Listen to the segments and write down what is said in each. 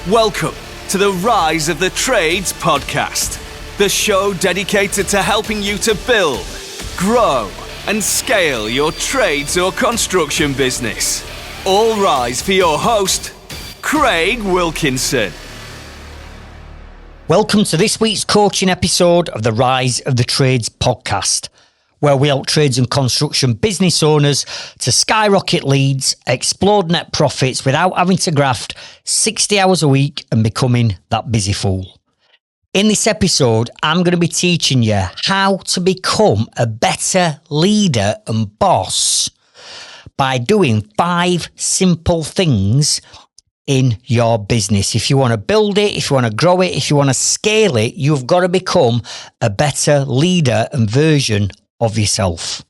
Welcome to the Rise of the Trades podcast, the show dedicated to helping you to build, grow, and scale your trades or construction business. All rise for your host, Craig Wilkinson. Welcome to this week's coaching episode of the Rise of the Trades podcast, where we help trades and construction business owners to skyrocket leads, explode net profits without having to graft 60 hours a week and becoming that busy fool. In this episode, I'm going to be teaching you how to become a better leader and boss by doing 5 simple things in your business. If you want to build it, if you want to grow it, if you want to scale it, you've got to become a better leader and version of yourself.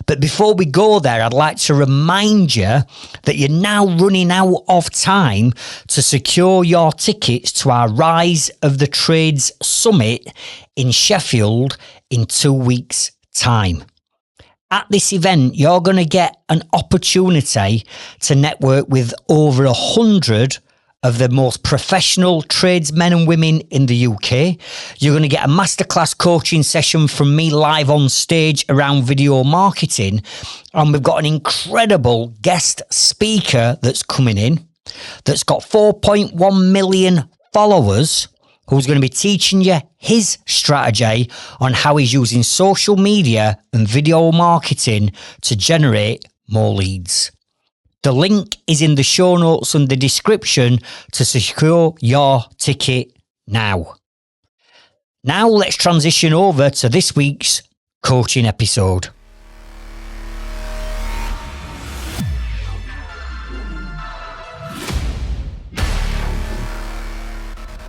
But before we go there, I'd like to remind you that you're now running out of time to secure your tickets to our Rise of the Trades Summit in Sheffield in 2 weeks' time. At this event, you're going to get an opportunity to network with over 100 of the most professional tradesmen and women in the UK. You're going to get a masterclass coaching session from me live on stage around video marketing. And we've got an incredible guest speaker that's coming in that's got 4.1 million followers, who's going to be teaching you his strategy on how he's using social media and video marketing to generate more leads. The link is in the show notes and the description to secure your ticket now. Now let's transition over to this week's coaching episode.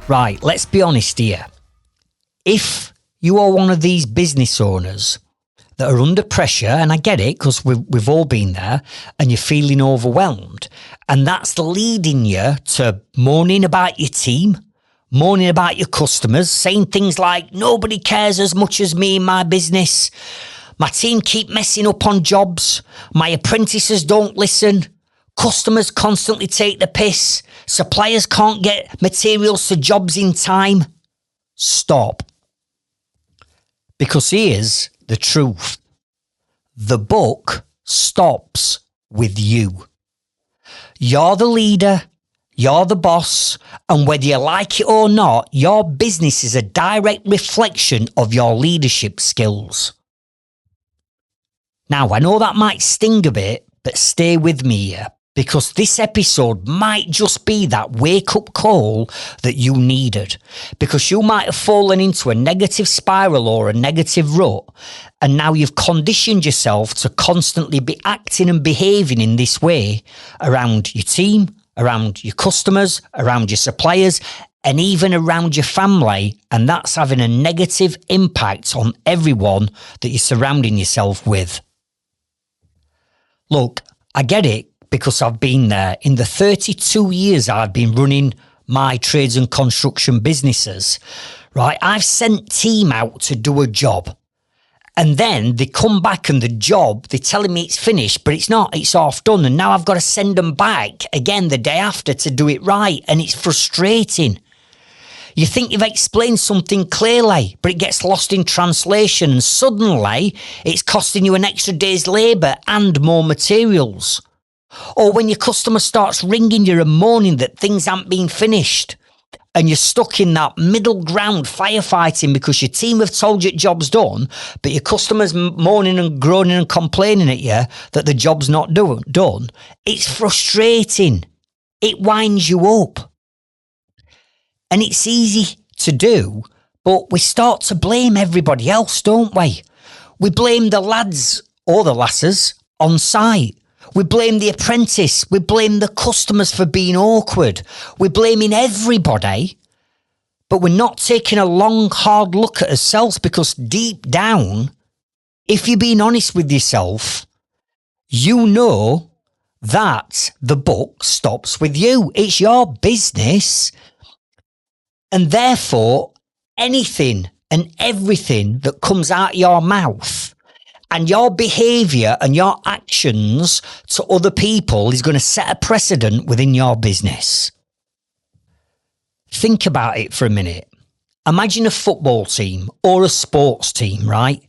Right, let's be honest here. If you are one of these business owners that are under pressure, and I get it because we've all been there, and you're feeling overwhelmed, and that's leading you to moaning about your team, moaning about your customers, saying things like, nobody cares as much as me in my business, my team keep messing up on jobs, my apprentices don't listen, customers constantly take the piss, suppliers can't get materials to jobs in time. Stop. Because here's the truth. The buck stops with you. You're the leader, you're the boss, and whether you like it or not, your business is a direct reflection of your leadership skills. Now, I know that might sting a bit, but stay with me here, because this episode might just be that wake-up call that you needed, because you might have fallen into a negative spiral or a negative rut, and now you've conditioned yourself to constantly be acting and behaving in this way around your team, around your customers, around your suppliers, and even around your family, and that's having a negative impact on everyone that you're surrounding yourself with. Look, I get it, because I've been there. In the 32 years I've been running my trades and construction businesses, right? I've sent team out to do a job, and then they come back and the job, they're telling me it's finished, but it's not, it's half done. And now I've got to send them back again the day after to do it right. And it's frustrating. You think you've explained something clearly, but it gets lost in translation, and suddenly it's costing you an extra day's labour and more materials. Or when your customer starts ringing you and moaning that things haven't been finished, and you're stuck in that middle ground firefighting because your team have told you the job's done, but your customer's moaning and groaning and complaining at you that the job's not done, it's frustrating. It winds you up. And it's easy to do, but we start to blame everybody else, don't we? We blame the lads or the lasses on site. We blame the apprentice. We blame the customers for being awkward. We're blaming everybody, but we're not taking a long, hard look at ourselves, because deep down, if you're being honest with yourself, you know that the buck stops with you. It's your business. And therefore, anything and everything that comes out of your mouth and your behaviour and your actions to other people is going to set a precedent within your business. think about it for a minute. Imagine a football team or a sports team, right?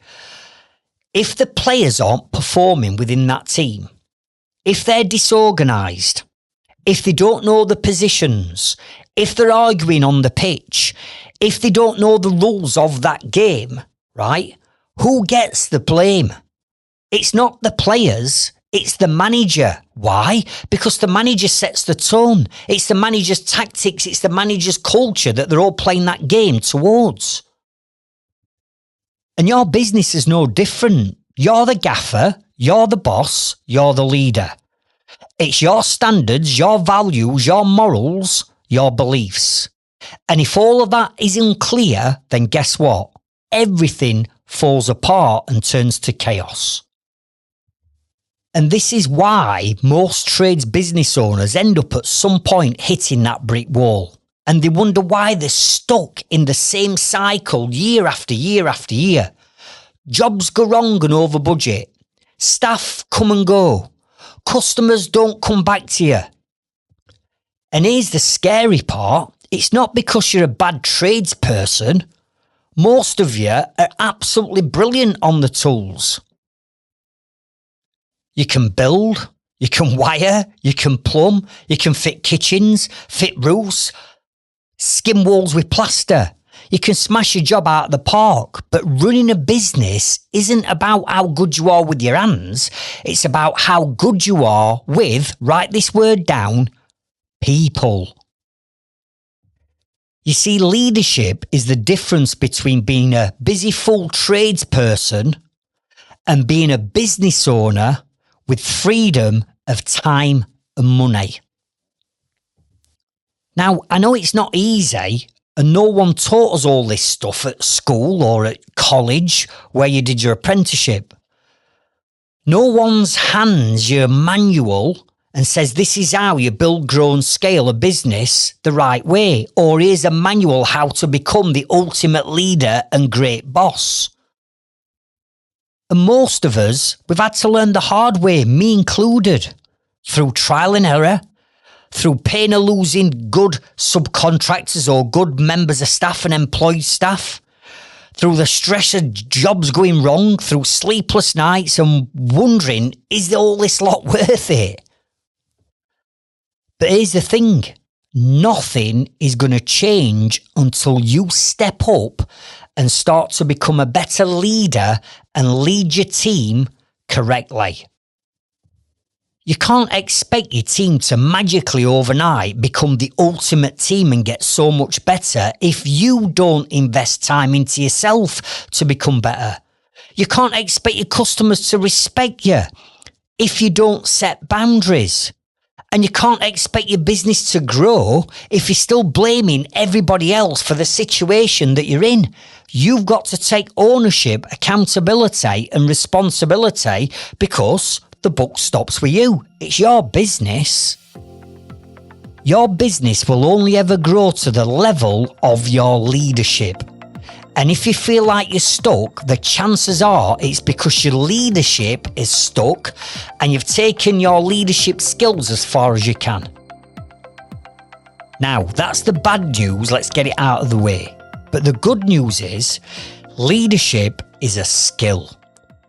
If the players aren't performing within that team, if they're disorganised, if they don't know the positions, if they're arguing on the pitch, if they don't know the rules of that game, right? Who gets the blame? It's not the players, it's the manager. Why? Because the manager sets the tone. It's the manager's tactics, it's the manager's culture that they're all playing that game towards. And your business is no different. You're the gaffer, you're the boss, you're the leader. It's your standards, your values, your morals, your beliefs. And if all of that is unclear, then guess what? Everything falls apart and turns to chaos. And this is why most trades business owners end up at some point hitting that brick wall. And they wonder why they're stuck in the same cycle year after year after year. Jobs go wrong and over budget. Staff come and go. Customers don't come back to you. And here's the scary part. It's not because you're a bad tradesperson. Most of you are absolutely brilliant on the tools. You can build, you can wire, you can plumb, you can fit kitchens, fit roofs, skim walls with plaster. You can smash your job out of the park, but running a business isn't about how good you are with your hands. It's about how good you are with, write this word down, people. You see, leadership is the difference between being a busy full tradesperson and being a business owner with freedom of time and money. Now, I know it's not easy, and no one taught us all this stuff at school or at college where you did your apprenticeship. No one's hands your manual and says this is how you build, grow and scale a business the right way, or here's a manual how to become the ultimate leader and great boss. And most of us, we've had to learn the hard way, me included, through trial and error, through pain of losing good subcontractors or good members of staff and employed staff, through the stress of jobs going wrong, through sleepless nights and wondering, is all this lot worth it? But here's the thing, nothing is going to change until you step up and start to become a better leader and lead your team correctly. You can't expect your team to magically overnight become the ultimate team and get so much better if you don't invest time into yourself to become better. You can't expect your customers to respect you if you don't set boundaries. And you can't expect your business to grow if you're still blaming everybody else for the situation that you're in. You've got to take ownership, accountability and responsibility because the buck stops with you. It's your business. Your business will only ever grow to the level of your leadership. And if you feel like you're stuck, the chances are it's because your leadership is stuck and you've taken your leadership skills as far as you can. Now, that's the bad news. Let's get it out of the way. But the good news is leadership is a skill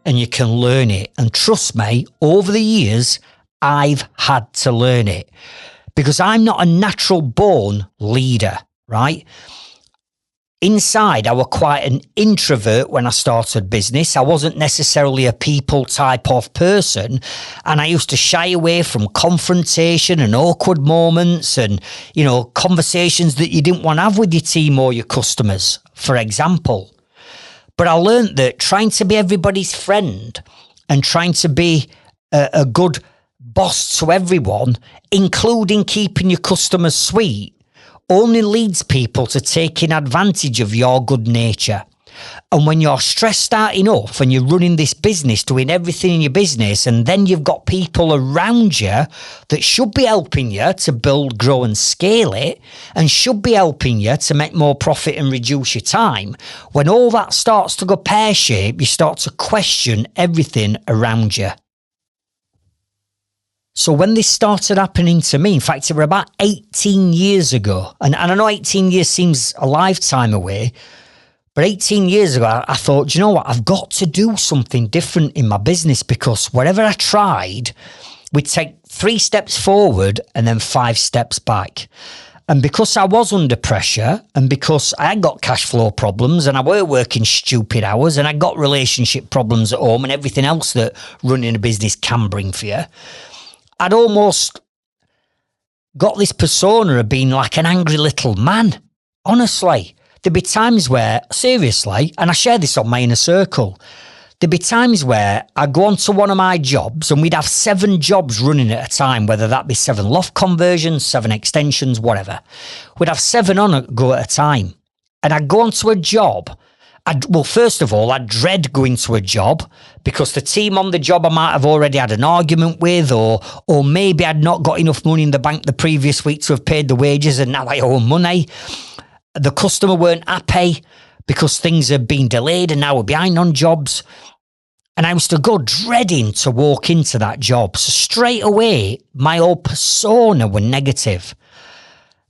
and you can learn it. And trust me, over the years, I've had to learn it because I'm not a natural born leader, right? Inside, I was quite an introvert when I started business. I wasn't necessarily a people type of person, and I used to shy away from confrontation and awkward moments and, conversations that you didn't want to have with your team or your customers, for example. But I learned that trying to be everybody's friend and trying to be a good boss to everyone, including keeping your customers sweet, only leads people to taking advantage of your good nature. And when you're stressed out enough and you're running this business, doing everything in your business, and then you've got people around you that should be helping you to build, grow and scale it, and should be helping you to make more profit and reduce your time, when all that starts to go pear-shaped, you start to question everything around you. So when this started happening to me, in fact, it was about 18 years ago. And I know 18 years seems a lifetime away, but 18 years ago, I thought, you know what? I've got to do something different in my business, because whatever I tried, we'd take 3 steps forward and then 5 steps back. And because I was under pressure, and because I had got cash flow problems, and I were working stupid hours, and I got relationship problems at home and everything else that running a business can bring for you, I'd almost got this persona of being like an angry little man. Honestly, there'd be times where, seriously, and I share this on my inner circle, there'd be times where I'd go on to one of my jobs and we'd have 7 jobs running at a time, whether that be 7 loft conversions, 7 extensions, whatever. We'd have 7 on a go at a time. And I'd go on to a job. First of all, I'd dread going to a job, because the team on the job I might have already had an argument with, or maybe I'd not got enough money in the bank the previous week to have paid the wages and now I owe money. The customer weren't happy because things had been delayed and now we're behind on jobs. And I used to go dreading to walk into that job. So straight away, my whole persona were negative.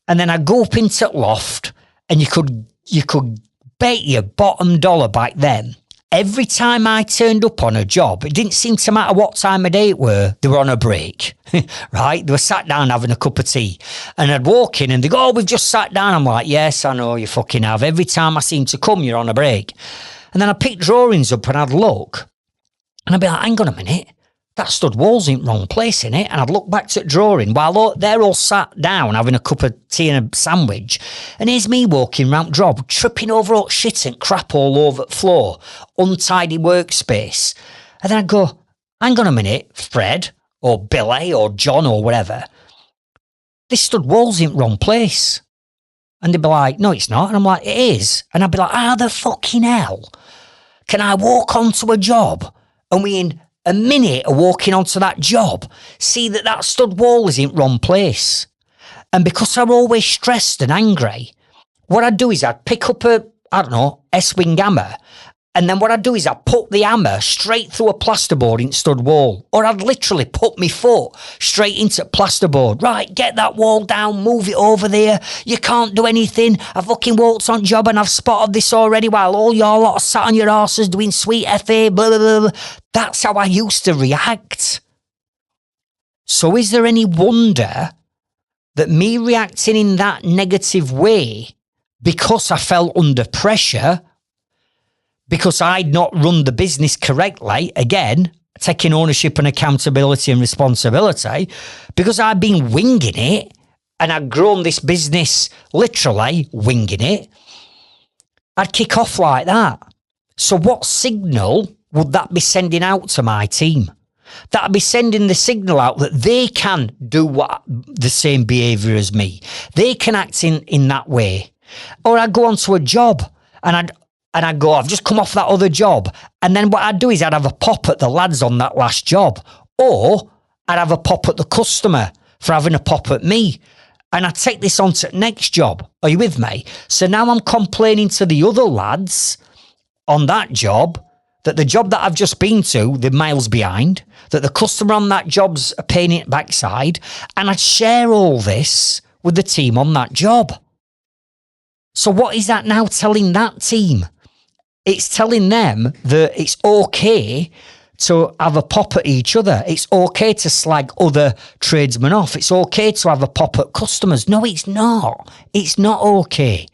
And then I'd go up into loft, and you could bet your bottom dollar back then, every time I turned up on a job, it didn't seem to matter what time of day it were, they were on a break, right? They were sat down having a cup of tea. And I'd walk in and they go, "Oh, we've just sat down." I'm like, "Yes, I know you fucking have. Every time I seem to come, you're on a break." And then I'd pick drawings up and I'd look, and I'd be like, "Hang on a minute, that stud wall's in wrong place, innit?" And I'd look back to the drawing while they're all sat down having a cup of tea and a sandwich. And here's me walking round job, tripping over all shit and crap all over the floor, untidy workspace. And then I'd go, "Hang on a minute, Fred, or Billy, or John, or whatever. This stud wall's in wrong place." And they'd be like, "No, it's not." And I'm like, "It is." And I'd be like, "How the fucking hell can I walk onto a job and we in a minute of walking onto that job, see that stud wall is in wrong place?" And because I'm always stressed and angry, what I'd do is I'd pick up a S-wing hammer, and then what I'd do is I'd put the hammer straight through a plasterboard in stud wall, or I'd literally put my foot straight into plasterboard. "Right, get that wall down, move it over there. You can't do anything. I fucking walked on job and I've spotted this already while all your lot are sat on your arses doing sweet FA, blah, blah, blah, blah." That's how I used to react. So is there any wonder that me reacting in that negative way, because I felt under pressure, because I'd not run the business correctly, again, taking ownership and accountability and responsibility, because I'd been winging it and I'd grown this business literally winging it, I'd kick off like that. So what signal would that be sending out to my team? That'd be sending the signal out that they can do the same behaviour as me. They can act in that way. Or I'd go onto a job and I'd go, "I've just come off that other job." And then what I'd do is I'd have a pop at the lads on that last job. Or I'd have a pop at the customer for having a pop at me. And I'd take this on to the next job. Are you with me? So now I'm complaining to the other lads on that job that the job that I've just been to, they're miles behind, that the customer on that job's a pain in the backside, and I'd share all this with the team on that job. So what is that now telling that team? It's telling them that it's okay to have a pop at each other. It's okay to slag other tradesmen off. It's okay to have a pop at customers. No, it's not. It's not okay.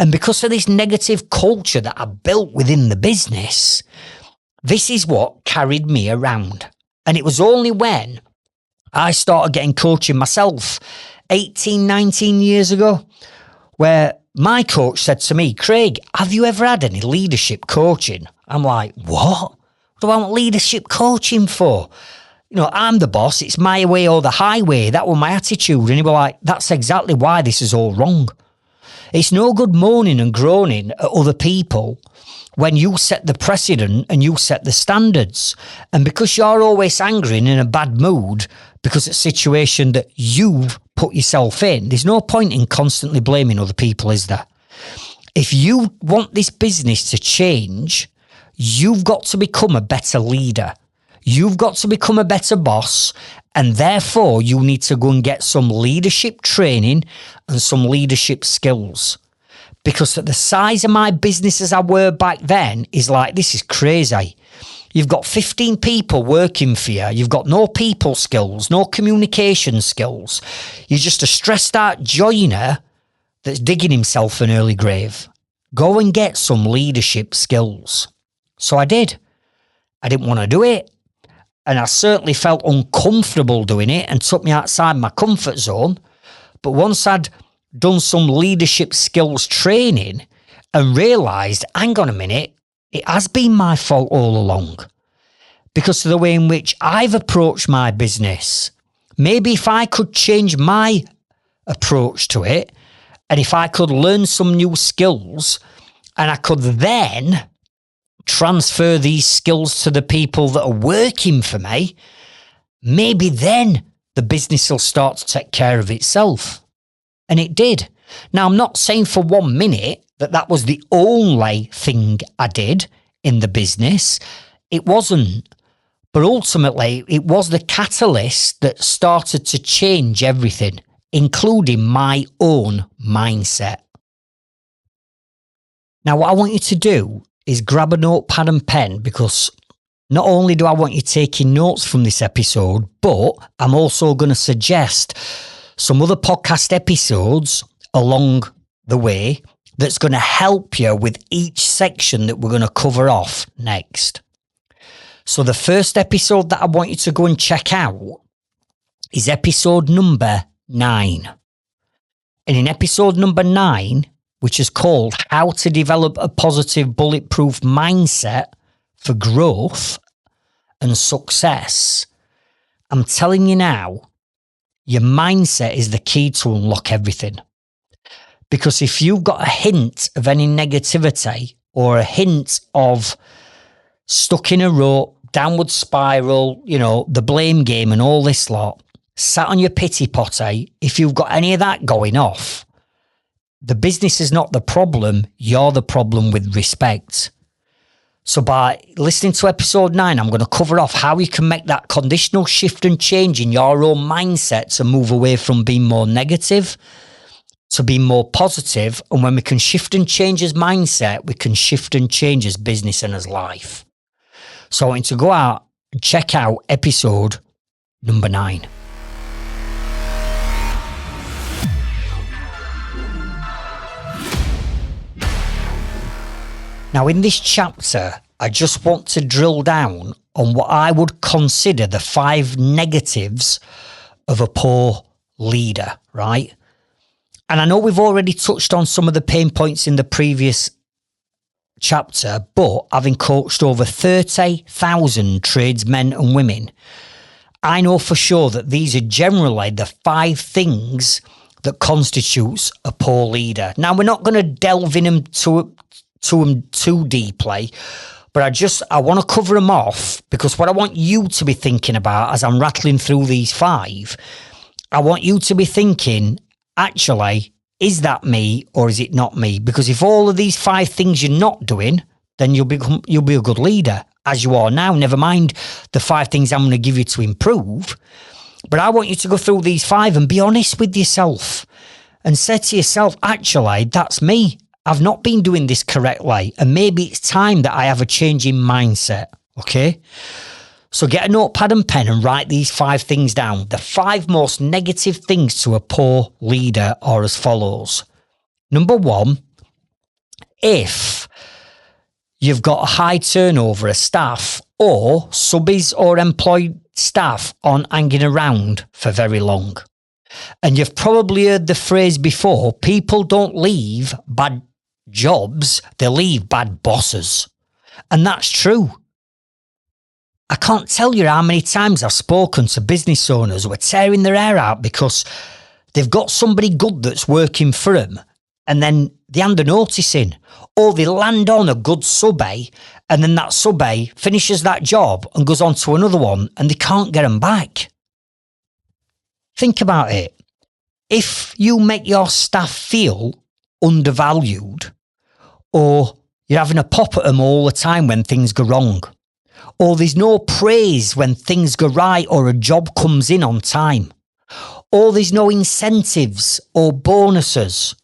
And because of this negative culture that I built within the business, this is what carried me around. And it was only when I started getting coaching myself 18, 19 years ago, where my coach said to me, "Craig, have you ever had any leadership coaching?" I'm like, "What? What do I want leadership coaching for? You know, I'm the boss. It's my way or the highway." That was my attitude. And he was like, "That's exactly why this is all wrong. It's no good moaning and groaning at other people when you set the precedent and you set the standards. And because you're always angry and in a bad mood because it's a situation that you've put yourself in, there's no point in constantly blaming other people, is there? If you want this business to change, you've got to become a better leader. You've got to become a better boss, and therefore you need to go and get some leadership training and some leadership skills. Because at the size of my business as I were back then is like, this is crazy. You've got 15 people working for you. You've got no people skills, no communication skills. You're just a stressed out joiner that's digging himself an early grave. Go and get some leadership skills. So I did. I didn't want to do it. And I certainly felt uncomfortable doing it and took me outside my comfort zone. But once I'd done some leadership skills training and realised, hang on a minute, it has been my fault all along. Because of the way in which I've approached my business. Maybe if I could change my approach to it, and if I could learn some new skills, and I could then transfer these skills to the people that are working for me, maybe then the business will start to take care of itself. And it did. Now, I'm not saying for 1 minute that was the only thing I did in the business. It wasn't. But ultimately, it was the catalyst that started to change everything, including my own mindset. Now, what I want you to do is grab a notepad and pen, because not only do I want you taking notes from this episode, but I'm also going to suggest some other podcast episodes along the way that's going to help you with each section that we're going to cover off next. So the first episode that I want you to go and check out is episode number 9. And in episode number 9, which is called How to Develop a Positive Bulletproof Mindset for Growth and Success, I'm telling you now, your mindset is the key to unlock everything. Because if you've got a hint of any negativity or a hint of stuck in a rut, downward spiral, the blame game and all this lot, sat on your pity potty, if you've got any of that going off, the business is not the problem, you're the problem with respect. So by listening to episode 9, I'm going to cover off how you can make that conditional shift and change in your own mindset to move away from being more negative to being more positive. And when we can shift and change his mindset, we can shift and change his business and his life. So I want you to go out and check out episode number 9. Now, in this chapter, I just want to drill down on what I would consider the 5 negatives of a poor leader, right? And I know we've already touched on some of the pain points in the previous chapter, but having coached over 30,000 tradesmen and women, I know for sure that these are generally the 5 things that constitutes a poor leader. Now, we're not going to delve in them too deeply, but I want to cover them off, because what I want you to be thinking about as I'm rattling through these 5, I want you to be thinking, actually, is that me or is it not me? Because if all of these 5 things you're not doing, then you'll be a good leader, as you are now. Never mind the 5 things I'm going to give you to improve. But I want you to go through these 5 and be honest with yourself and say to yourself, actually, that's me. I've not been doing this correctly, and maybe it's time that I have a change in mindset, okay? So get a notepad and pen and write these 5 things down. The 5 most negative things to a poor leader are as follows. Number 1, if you've got a high turnover of staff, or subbies or employed staff aren't hanging around for very long. And you've probably heard the phrase before, people don't leave bad jobs, they leave bad bosses. And that's true. I can't tell you how many times I've spoken to business owners who are tearing their hair out because they've got somebody good that's working for them, and then they hand a notice in, or they land on a good subby, and then that subby finishes that job and goes on to another one, and they can't get them back. Think about it. If you make your staff feel undervalued, or you're having a pop at them all the time when things go wrong, or there's no praise when things go right or a job comes in on time, or there's no incentives or bonuses,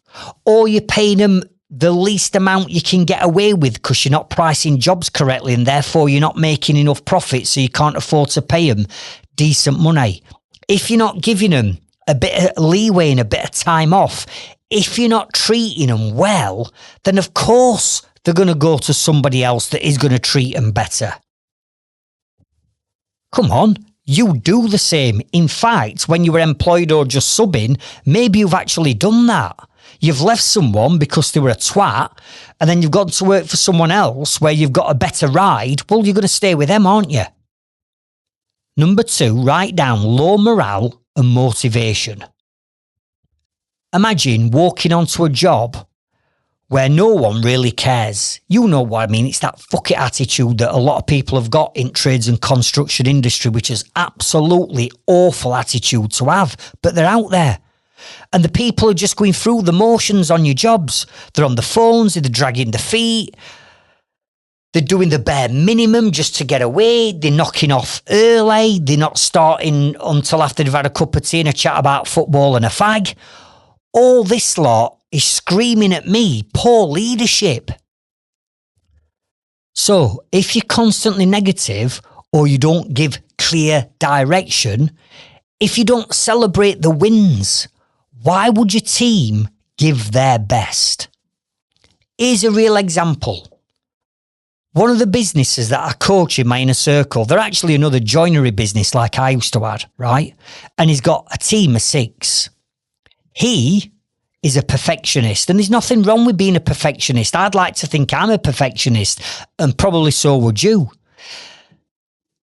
or you're paying them the least amount you can get away with because you're not pricing jobs correctly and therefore you're not making enough profit so you can't afford to pay them decent money. If you're not giving them a bit of leeway and a bit of time off, if you're not treating them well, then of course they're going to go to somebody else that is going to treat them better. Come on, you do the same. In fact, when you were employed or just subbing, maybe you've actually done that. You've left someone because they were a twat, and then you've gone to work for someone else where you've got a better ride. Well, you're going to stay with them, aren't you? Number 2, write down low morale and motivation. Imagine walking onto a job where no one really cares. You know what I mean. It's that fuck it attitude that a lot of people have got in trades and construction industry, which is absolutely awful attitude to have, but they're out there. And the people are just going through the motions on your jobs. They're on the phones, they're dragging their feet, they're doing the bare minimum just to get away, they're knocking off early, they're not starting until after they've had a cup of tea and a chat about football and a fag. All this lot is screaming at me, poor leadership. So if you're constantly negative or you don't give clear direction, if you don't celebrate the wins, why would your team give their best? Here's a real example. One of the businesses that I coach in my inner circle, they're actually another joinery business like I used to have, right? And he's got a team of 6. He is a perfectionist, and there's nothing wrong with being a perfectionist. I'd like to think I'm a perfectionist, and probably so would you.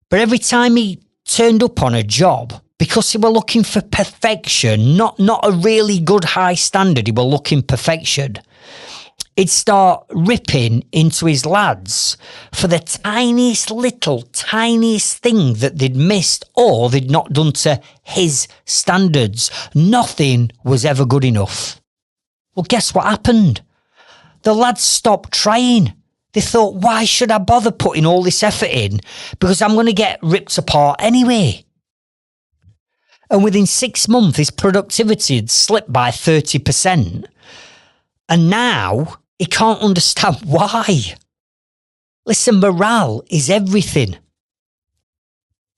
But every time he turned up on a job, because he were looking for perfection, not a really good high standard, he were looking perfection, he'd start ripping into his lads for the tiniest thing that they'd missed or they'd not done to his standards. Nothing was ever good enough. Well, guess what happened? The lads stopped trying. They thought, why should I bother putting all this effort in? Because I'm going to get ripped apart anyway. And within 6 months, his productivity had slipped by 30%. And now he can't understand why. Listen, morale is everything.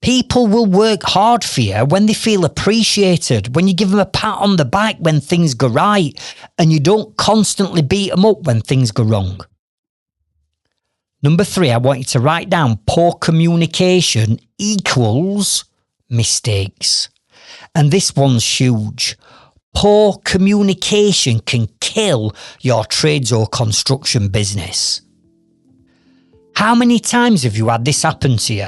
People will work hard for you when they feel appreciated, when you give them a pat on the back when things go right, and you don't constantly beat them up when things go wrong. Number 3, I want you to write down poor communication equals mistakes. And this one's huge. Poor communication can kill your trades or construction business. How many times have you had this happen to you?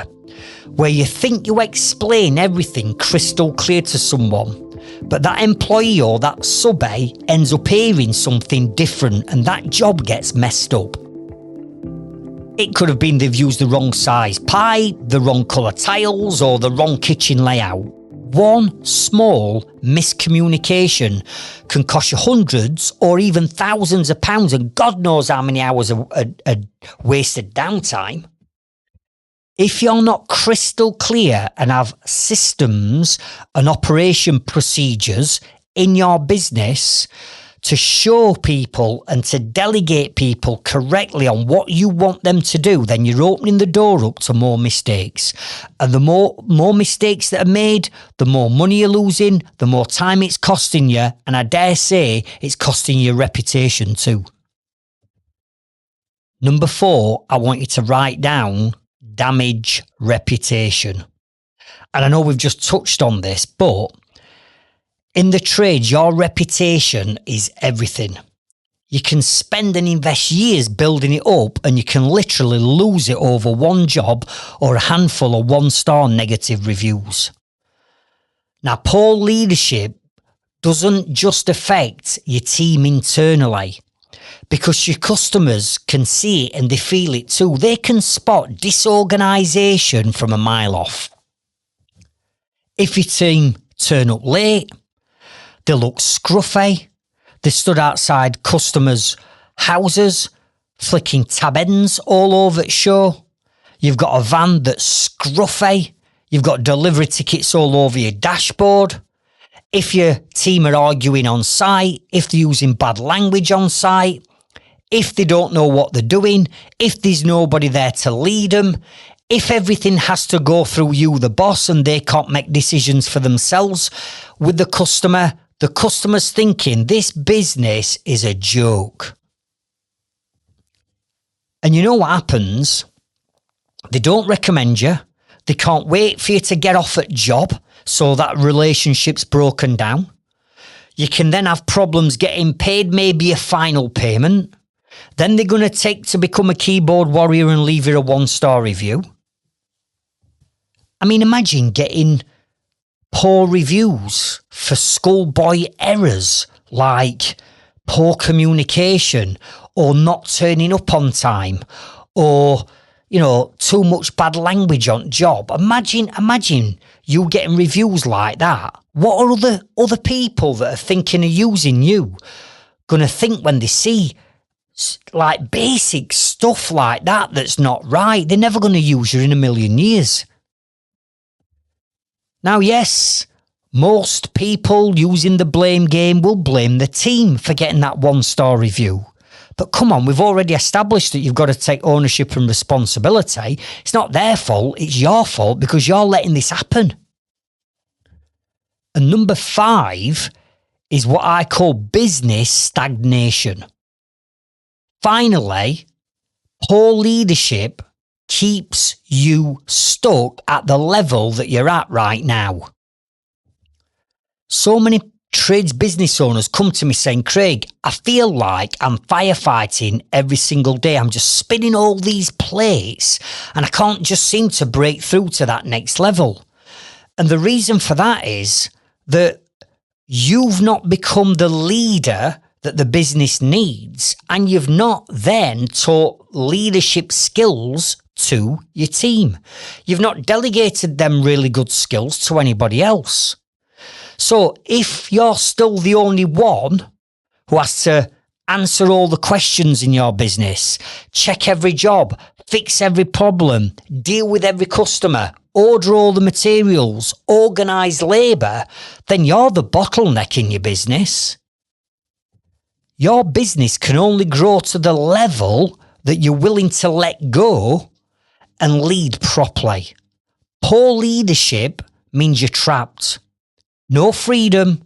Where you think you explain everything crystal clear to someone, but that employee or that subby ends up hearing something different and that job gets messed up. It could have been they've used the wrong size pipe, the wrong colour tiles, or the wrong kitchen layout. One small miscommunication can cost you hundreds or even thousands of pounds, and God knows how many hours of wasted downtime. If you're not crystal clear and have systems and operation procedures in your business to show people and to delegate people correctly on what you want them to do, then you're opening the door up to more mistakes. And the more mistakes that are made, the more money you're losing, the more time it's costing you, and I dare say it's costing you your reputation too. Number 4, I want you to write down damage reputation. And I know we've just touched on this, but in the trade, your reputation is everything. You can spend and invest years building it up, and you can literally lose it over one job or a handful of 1-star negative reviews. Now, poor leadership doesn't just affect your team internally, because your customers can see it and they feel it too. They can spot disorganisation from a mile off. If your team turn up late, they look scruffy, they stood outside customers' houses, flicking tab ends all over the show, You've got a van that's scruffy. You've got delivery tickets all over your dashboard. If your team are arguing on site, if they're using bad language on site, if they don't know what they're doing, if there's nobody there to lead them, if everything has to go through you, the boss, and they can't make decisions for themselves with the customer's thinking this business is a joke. And you know what happens? They don't recommend you. They can't wait for you to get off at job so that relationship's broken down. You can then have problems getting paid maybe a final payment. Then they're going to take to become a keyboard warrior and leave you a 1-star review. I mean, imagine getting poor reviews for schoolboy errors like poor communication or not turning up on time or, too much bad language on job. Imagine you getting reviews like that. What are other people that are thinking of using you going to think when they see like basic stuff like that that's not right? They're never going to use you in a million years. Now, yes, most people using the blame game will blame the team for getting that 1-star review. But come on, we've already established that you've got to take ownership and responsibility. It's not their fault, it's your fault because you're letting this happen. And number 5 is what I call business stagnation. Finally, poor leadership keeps you stuck at the level that you're at right now. So many trades business owners come to me saying, Craig, I feel like I'm firefighting every single day. I'm just spinning all these plates and I can't just seem to break through to that next level. And the reason for that is that you've not become the leader that the business needs, and you've not then taught leadership skills to your team. You've not delegated them really good skills to anybody else. So if you're still the only one who has to answer all the questions in your business, check every job, fix every problem, deal with every customer, order all the materials, organise labour, then you're the bottleneck in your business. Your business can only grow to the level that you're willing to let go and lead properly. Poor leadership means you're trapped. No freedom,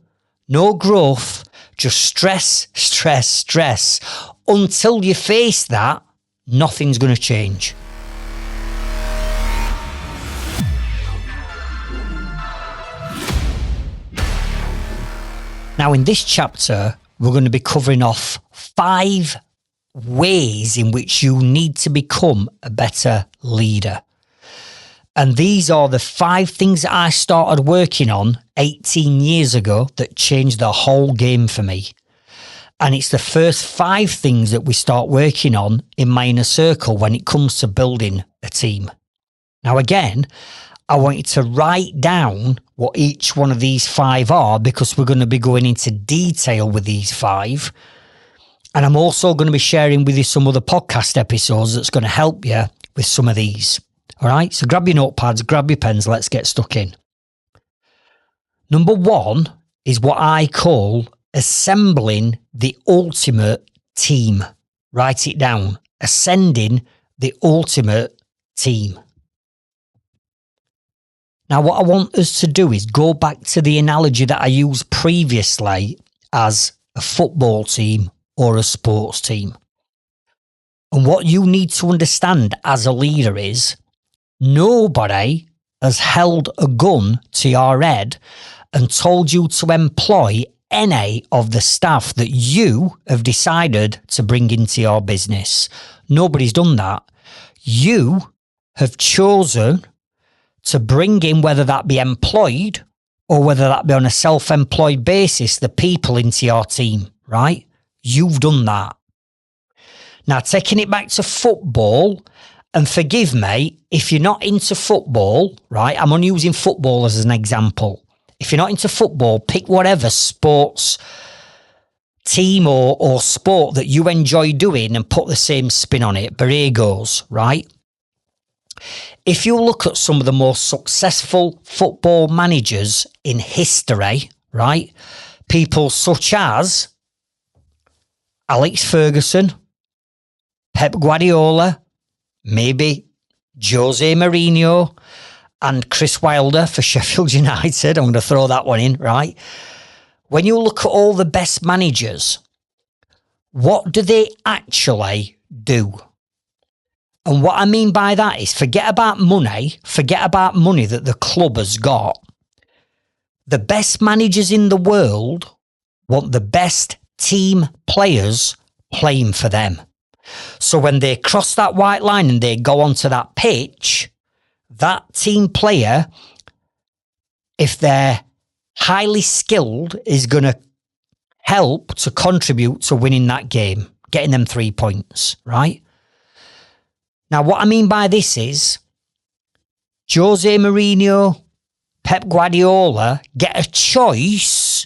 no growth, just stress, stress, stress. Until you face that, nothing's going to change. Now, in this chapter, we're going to be covering off 5 ways in which you need to become a better leader. And these are the 5 things that I started working on 18 years ago that changed the whole game for me. And it's the first 5 things that we start working on in my inner circle when it comes to building a team. Now, again, I want you to write down what each one of these 5 are because we're going to be going into detail with these 5. And I'm also going to be sharing with you some other podcast episodes that's going to help you with some of these. All right, so grab your notepads, grab your pens, let's get stuck in. Number 1 is what I call assembling the ultimate team. Write it down. Ascending the ultimate team. Now, what I want us to do is go back to the analogy that I used previously as a football team or a sports team. And what you need to understand as a leader is nobody has held a gun to your head and told you to employ any of the staff that you have decided to bring into your business. Nobody's done that. You have chosen to bring in, whether that be employed or whether that be on a self-employed basis, the people into your team, right? You've done that. Now, taking it back to football, and forgive me, if you're not into football, right? I'm only using football as an example. If you're not into football, pick whatever sports team or sport that you enjoy doing and put the same spin on it. But here goes, right? If you look at some of the most successful football managers in history, right? People such as Alex Ferguson, Pep Guardiola, maybe Jose Mourinho, and Chris Wilder for Sheffield United. I'm going to throw that one in, right? When you look at all the best managers, what do they actually do? And what I mean by that is forget about money that the club has got. The best managers in the world want the best team players playing for them. So when they cross that white line and they go onto that pitch, that team player, if they're highly skilled, is going to help to contribute to winning that game, getting them 3 points, right? Now, what I mean by this is Jose Mourinho, Pep Guardiola get a choice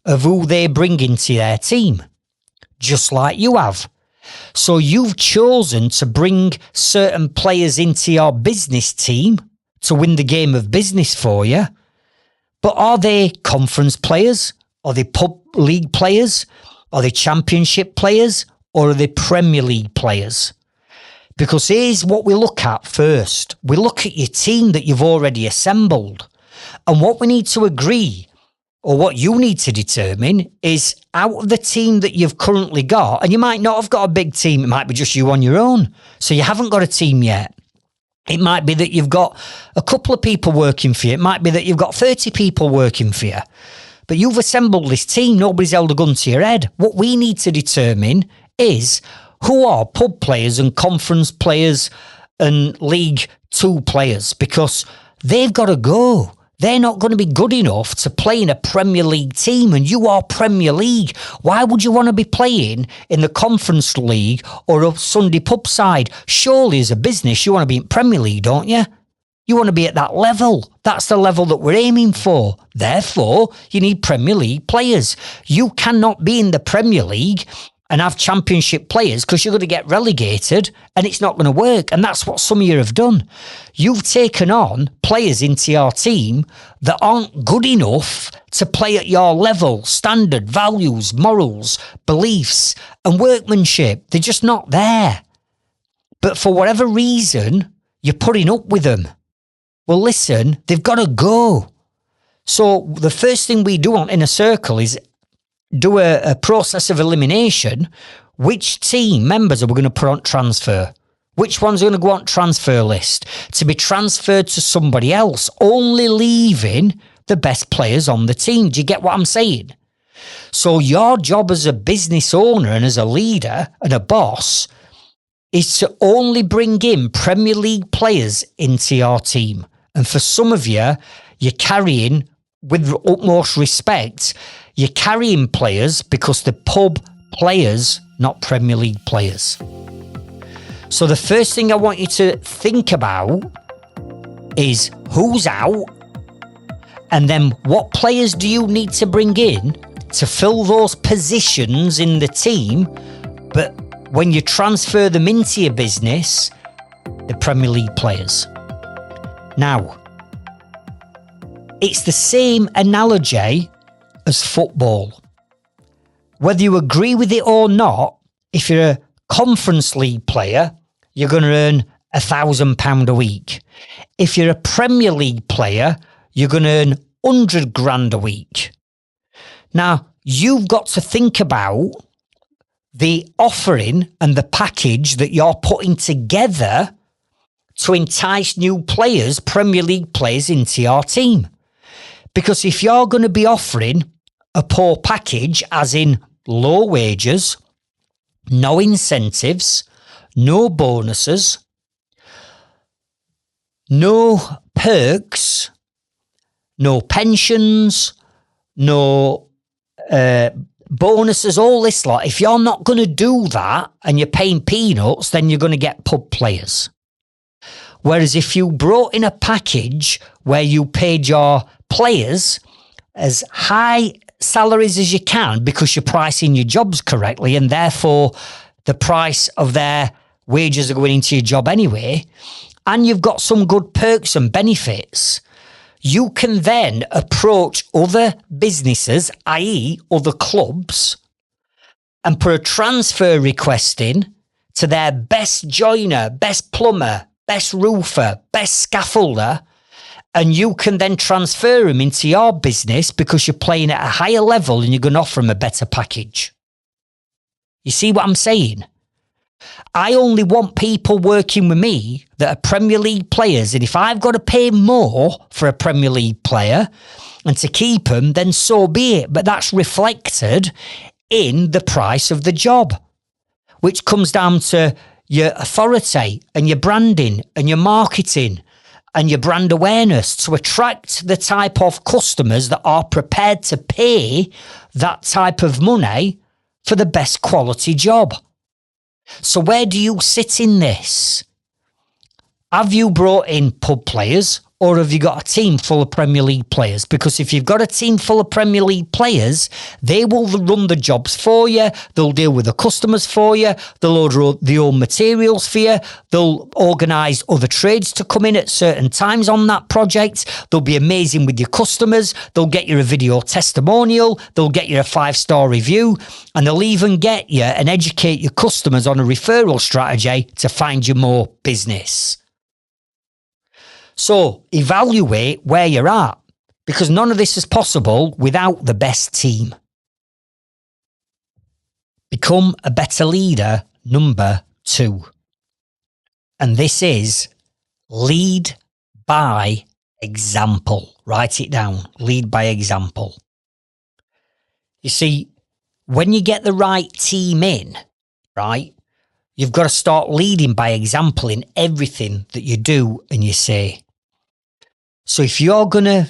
of who they bring into their team, just like you have. So you've chosen to bring certain players into your business team to win the game of business for you. But are they conference players? Are they pub league players? Are they championship players? Or are they Premier League players? Because here's what we look at first. We look at your team that you've already assembled. And what we need to agree, or what you need to determine, is out of the team that you've currently got, and you might not have got a big team, it might be just you on your own. So you haven't got a team yet. It might be that you've got a couple of people working for you. It might be that you've got 30 people working for you. But you've assembled this team. Nobody's held a gun to your head. What we need to determine is who are pub players and conference players and League 2 players, because they've got to go. They're not going to be good enough to play in a Premier League team, and you are Premier League. Why would you want to be playing in the Conference League or a Sunday pub side? Surely as a business, you want to be in Premier League, don't you? You want to be at that level. That's the level that we're aiming for. Therefore, you need Premier League players. You cannot be in the Premier League and have championship players because you're going to get relegated and it's not going to work. And that's what some of you have done. You've taken on players into your team that aren't good enough to play at your level, standard, values, morals, beliefs, and workmanship. They're just not there. But for whatever reason, you're putting up with them. Well, listen, they've got to go. So the first thing we do on Inner Circle is do a process of elimination. Which team members are we going to put on transfer? Which ones are going to go on transfer list to be transferred to somebody else, only leaving the best players on the team? Do you get what I'm saying? So your job as a business owner and as a leader and a boss is to only bring in Premier League players into your team. And for some of you, you're carrying, with utmost respect, you're carrying players because they're pub players, not Premier League players. So the first thing I want you to think about is who's out, and then what players do you need to bring in to fill those positions in the team, but when you transfer them into your business, the Premier League players. Now, it's the same analogy as football. Whether you agree with it or not, if you're a Conference League player, you're going to earn £1,000 a week. If you're a Premier League player, you're going to earn 100 grand a week. Now, you've got to think about the offering and the package that you're putting together to entice new players, Premier League players, into your team. Because if you're going to be offering a poor package, as in low wages, no incentives, no bonuses, no perks, no pensions, no bonuses, all this lot, if you're not going to do that and you're paying peanuts, then you're going to get pub players. Whereas if you brought in a package where you paid your players as high salaries as you can because you're pricing your jobs correctly, and therefore the price of their wages are going into your job anyway, and you've got some good perks and benefits, you can then approach other businesses, i.e. other clubs, and put a transfer request in to their best joiner, best plumber, best roofer, best scaffolder, and you can then transfer them into your business because you're playing at a higher level and you're going to offer them a better package. You see what I'm saying? I only want people working with me that are Premier League players, and if I've got to pay more for a Premier League player and to keep them, then so be it. But that's reflected in the price of the job, which comes down to your authority and your branding and your marketing and your brand awareness to attract the type of customers that are prepared to pay that type of money for the best quality job. So where do you sit in this? Have you brought in pub players, or have you got a team full of Premier League players? Because if you've got a team full of Premier League players, they will run the jobs for you. They'll deal with the customers for you. They'll order the old materials for you. They'll organise other trades to come in at certain times on that project. They'll be amazing with your customers. They'll get you a video testimonial. They'll get you a 5-star review. And they'll even get you and educate your customers on a referral strategy to find you more business. So evaluate where you're at, because none of this is possible without the best team. Become a better leader, number 2. And this is lead by example. Write it down. Lead by example. You see, when you get the right team in, right, you've got to start leading by example in everything that you do and you say. So if you're telling them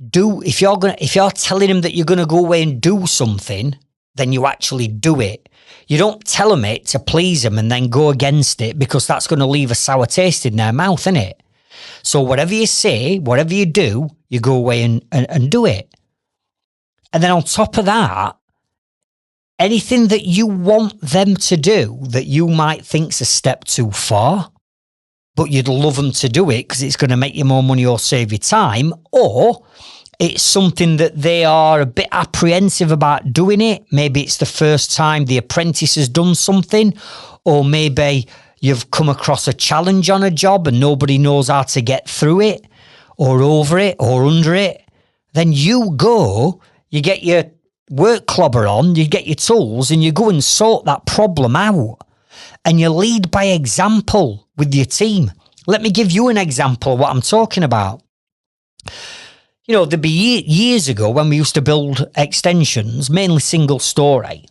that you're going to go away and do something, then you actually do it. You don't tell them it to please them and then go against it, because that's going to leave a sour taste in their mouth, innit? So whatever you say, whatever you do, you go away and do it. And then on top of that, anything that you want them to do that you might think's a step too far, but you'd love them to do it because it's going to make you more money or save you time, or it's something that they are a bit apprehensive about doing it. Maybe it's the first time the apprentice has done something, or maybe you've come across a challenge on a job and nobody knows how to get through it or over it or under it. Then you go, you get your work clobber on, you get your tools, and you go and sort that problem out. And you lead by example with your team. Let me give you an example of what I'm talking about. You know, there'd be years ago when we used to build extensions, mainly single story.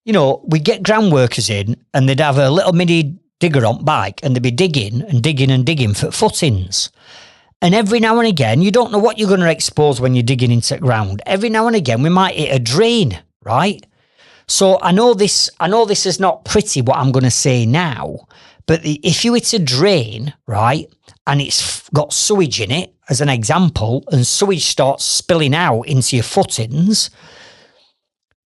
You know, we'd get ground workers in and they'd have a little mini digger on bike and they'd be digging and digging and digging for footings. And every now and again, you don't know what you're going to expose when you're digging into the ground. Every now and again, we might hit a drain, right? So I know this is not pretty what I'm going to say now, but if you hit a drain, right, and it's got sewage in it, as an example, and sewage starts spilling out into your footings,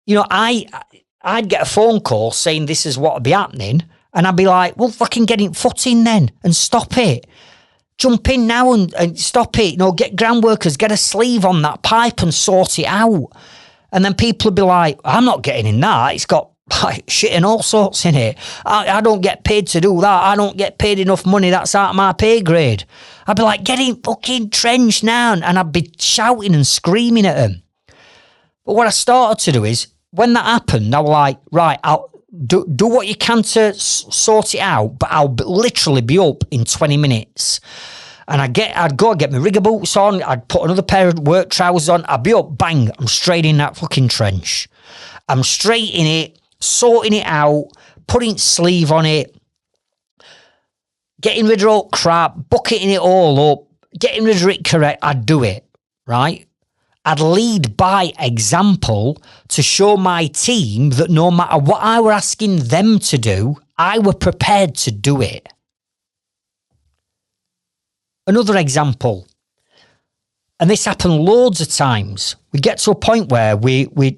you know, I'd get a phone call saying this is what would be happening, and I'd be like, well, fucking get it footing then and stop it. Jump in now and stop it. You know, get ground workers, get a sleeve on that pipe and sort it out. And then people would be like, I'm not getting in that. It's got like shit and all sorts in it. I don't get paid to do that. I don't get paid enough money. That's out of my pay grade. I'd be like, get in fucking trench now. And I'd be shouting and screaming at them. But what I started to do is, when that happened, I was like, right, I'll do what you can to sort it out, but I'll literally be up in 20 minutes. And I'd go get my rigger boots on, I'd put another pair of work trousers on, I'd be up, bang, I'm straight in that fucking trench. I'm straight in it, sorting it out, putting sleeve on it, getting rid of all crap, bucketing it all up, getting rid of it correct. I'd do it, right? I'd lead by example to show my team that no matter what I were asking them to do, I were prepared to do it. Another example, and this happened loads of times. We get to a point where we're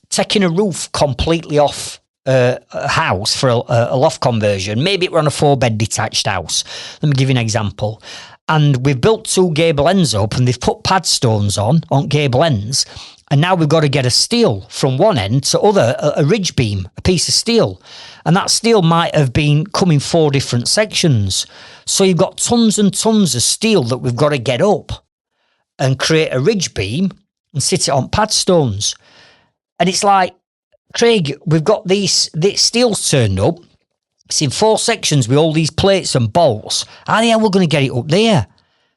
taking a roof completely off a house for a loft conversion. Maybe we're on a 4-bed detached house. Let me give you an example. And we've built 2 gable ends up and they've put pad stones on gable ends. And now we've got to get a steel from one end to other, a ridge beam, a piece of steel. And that steel might have been come in 4 different sections. So you've got tons and tons of steel that we've got to get up and create a ridge beam and sit it on pad stones. And it's like, Craig, we've got these steels turned up. It's in 4 sections with all these plates and bolts. How the hell we're going to get it up there?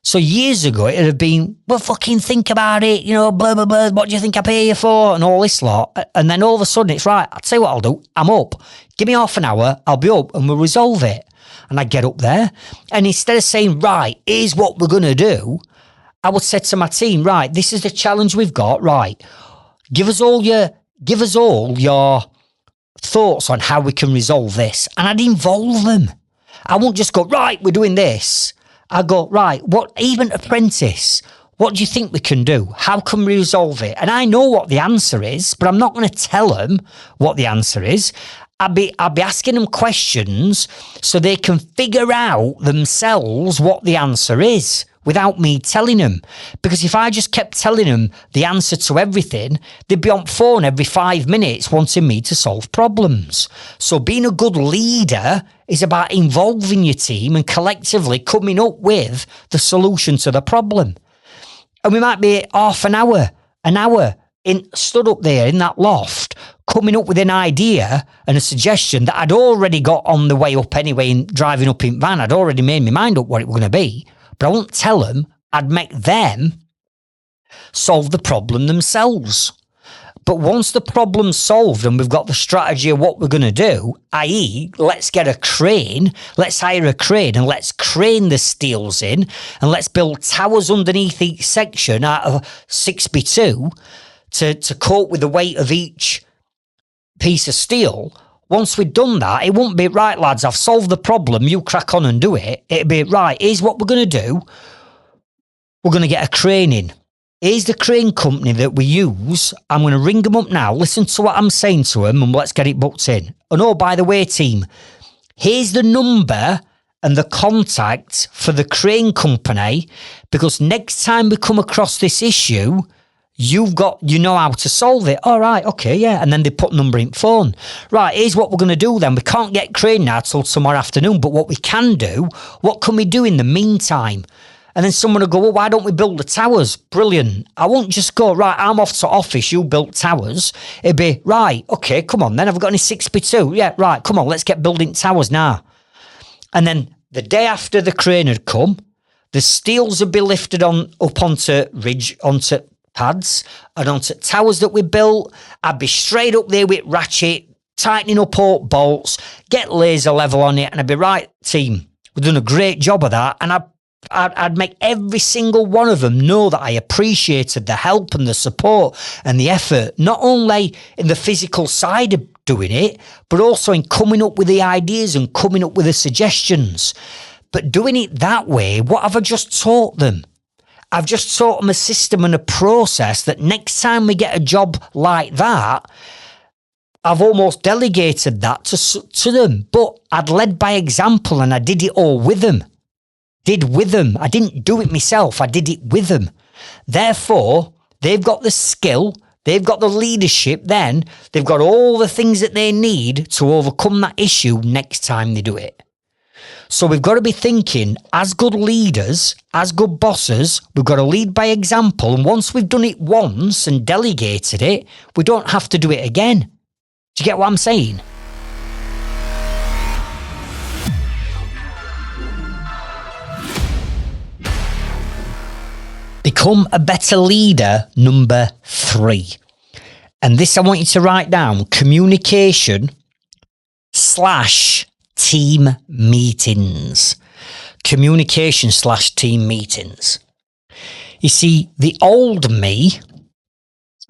So years ago, it'd have been, well, fucking think about it, blah, blah, blah. What do you think I pay you for? And all this lot. And then all of a sudden, it's right. I'll tell you what I'll do. I'm up. Give me half an hour. I'll be up and we'll resolve it. And I get up there. And instead of saying, right, here's what we're going to do, I would say to my team, right, this is the challenge we've got. Right. Give us all your thoughts on how we can resolve this. And I'd involve them. I won't just go, right, we're doing this. I go, right, even apprentice, what do you think we can do? How can we resolve it? And I know what the answer is, but I'm not going to tell them what the answer is. I'll be asking them questions so they can figure out themselves what the answer is without me telling them. Because if I just kept telling them the answer to everything, they'd be on phone every 5 minutes wanting me to solve problems. So being a good leader is about involving your team and collectively coming up with the solution to the problem. And we might be half an hour stood up there in that loft, coming up with an idea and a suggestion that I'd already got on the way up anyway, in driving up in van. I'd already made my mind up what it was going to be, but I won't tell them. I'd make them solve the problem themselves. But once the problem's solved and we've got the strategy of what we're going to do, i.e., let's get a crane, let's hire a crane and let's crane the steels in and let's build towers underneath each section out of 6x2 to cope with the weight of each piece of steel. Once we've done that, it won't be, right, lads, I've solved the problem, you crack on and do it. It'll be, right, here's what we're going to do. We're going to get a crane in. Here's the crane company that we use. I'm going to ring them up now. Listen to what I'm saying to them and let's get it booked in. And oh, by the way, team, here's the number and the contact for the crane company, because next time we come across this issue, you know how to solve it. All right, okay, yeah. And then they put number in phone. Right, here's what we're going to do then. We can't get crane now till tomorrow afternoon, but what we can do, what can we do in the meantime? And then someone will go, well, why don't we build the towers? Brilliant. I won't just go, right, I'm off to office, you built towers. It'd be, right, okay, come on then. Have we got any 6x2? Yeah, right, come on, let's get building towers now. And then the day after the crane had come, the steels would be lifted up onto pads and onto towers that we built. I'd be straight up there with ratchet, tightening up all bolts, get laser level on it, and I'd be, right, team, we've done a great job of that. And I'd make every single one of them know that I appreciated the help and the support and the effort, not only in the physical side of doing it, but also in coming up with the ideas and coming up with the suggestions. But doing it that way, what have I just taught them? I've just taught them a system and a process that next time we get a job like that, I've almost delegated that to them. But I'd led by example and I did it all with them. I didn't do it myself. I did it with them. Therefore, they've got the skill, they've got the leadership, then they've got all the things that they need to overcome that issue next time they do it. So we've got to be thinking, as good leaders, as good bosses, we've got to lead by example. And once we've done it once and delegated it, we don't have to do it again. Do you get what I'm saying? Become a better leader, number 3. And this I want you to write down: communication / team meetings. Communication / team meetings. You see, the old me,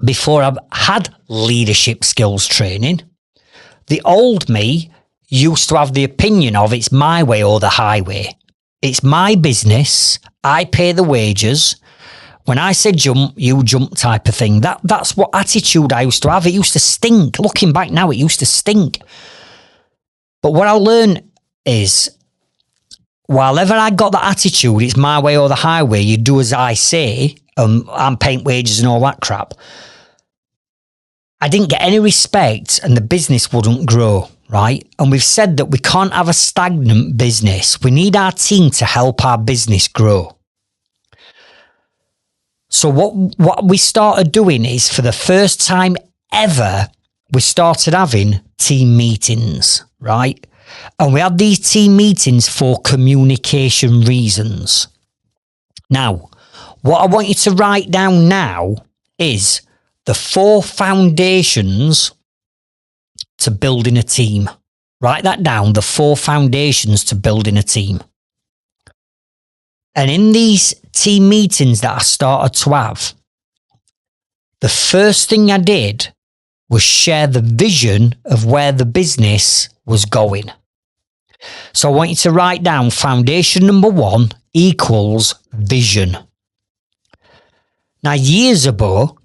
before I've had leadership skills training, the old me used to have the opinion of it's my way or the highway. It's my business. I pay the wages. When I say jump, you jump type of thing. That's what attitude I used to have. It used to stink. Looking back now, it used to stink. But what I learned is, while ever I got that attitude, it's my way or the highway, you do as I say, I'm paying wages and all that crap, I didn't get any respect and the business wouldn't grow, right? And we've said that we can't have a stagnant business. We need our team to help our business grow. So what we started doing is, for the first time ever, we started having team meetings, right? And we had these team meetings for communication reasons. Now, what I want you to write down now is the 4 foundations to building a team. Write that down, the 4 foundations to building a team. And in these team meetings that I started to have, the first thing I did was share the vision of where the business was going. So I want you to write down foundation number 1 equals vision. Now, years ago,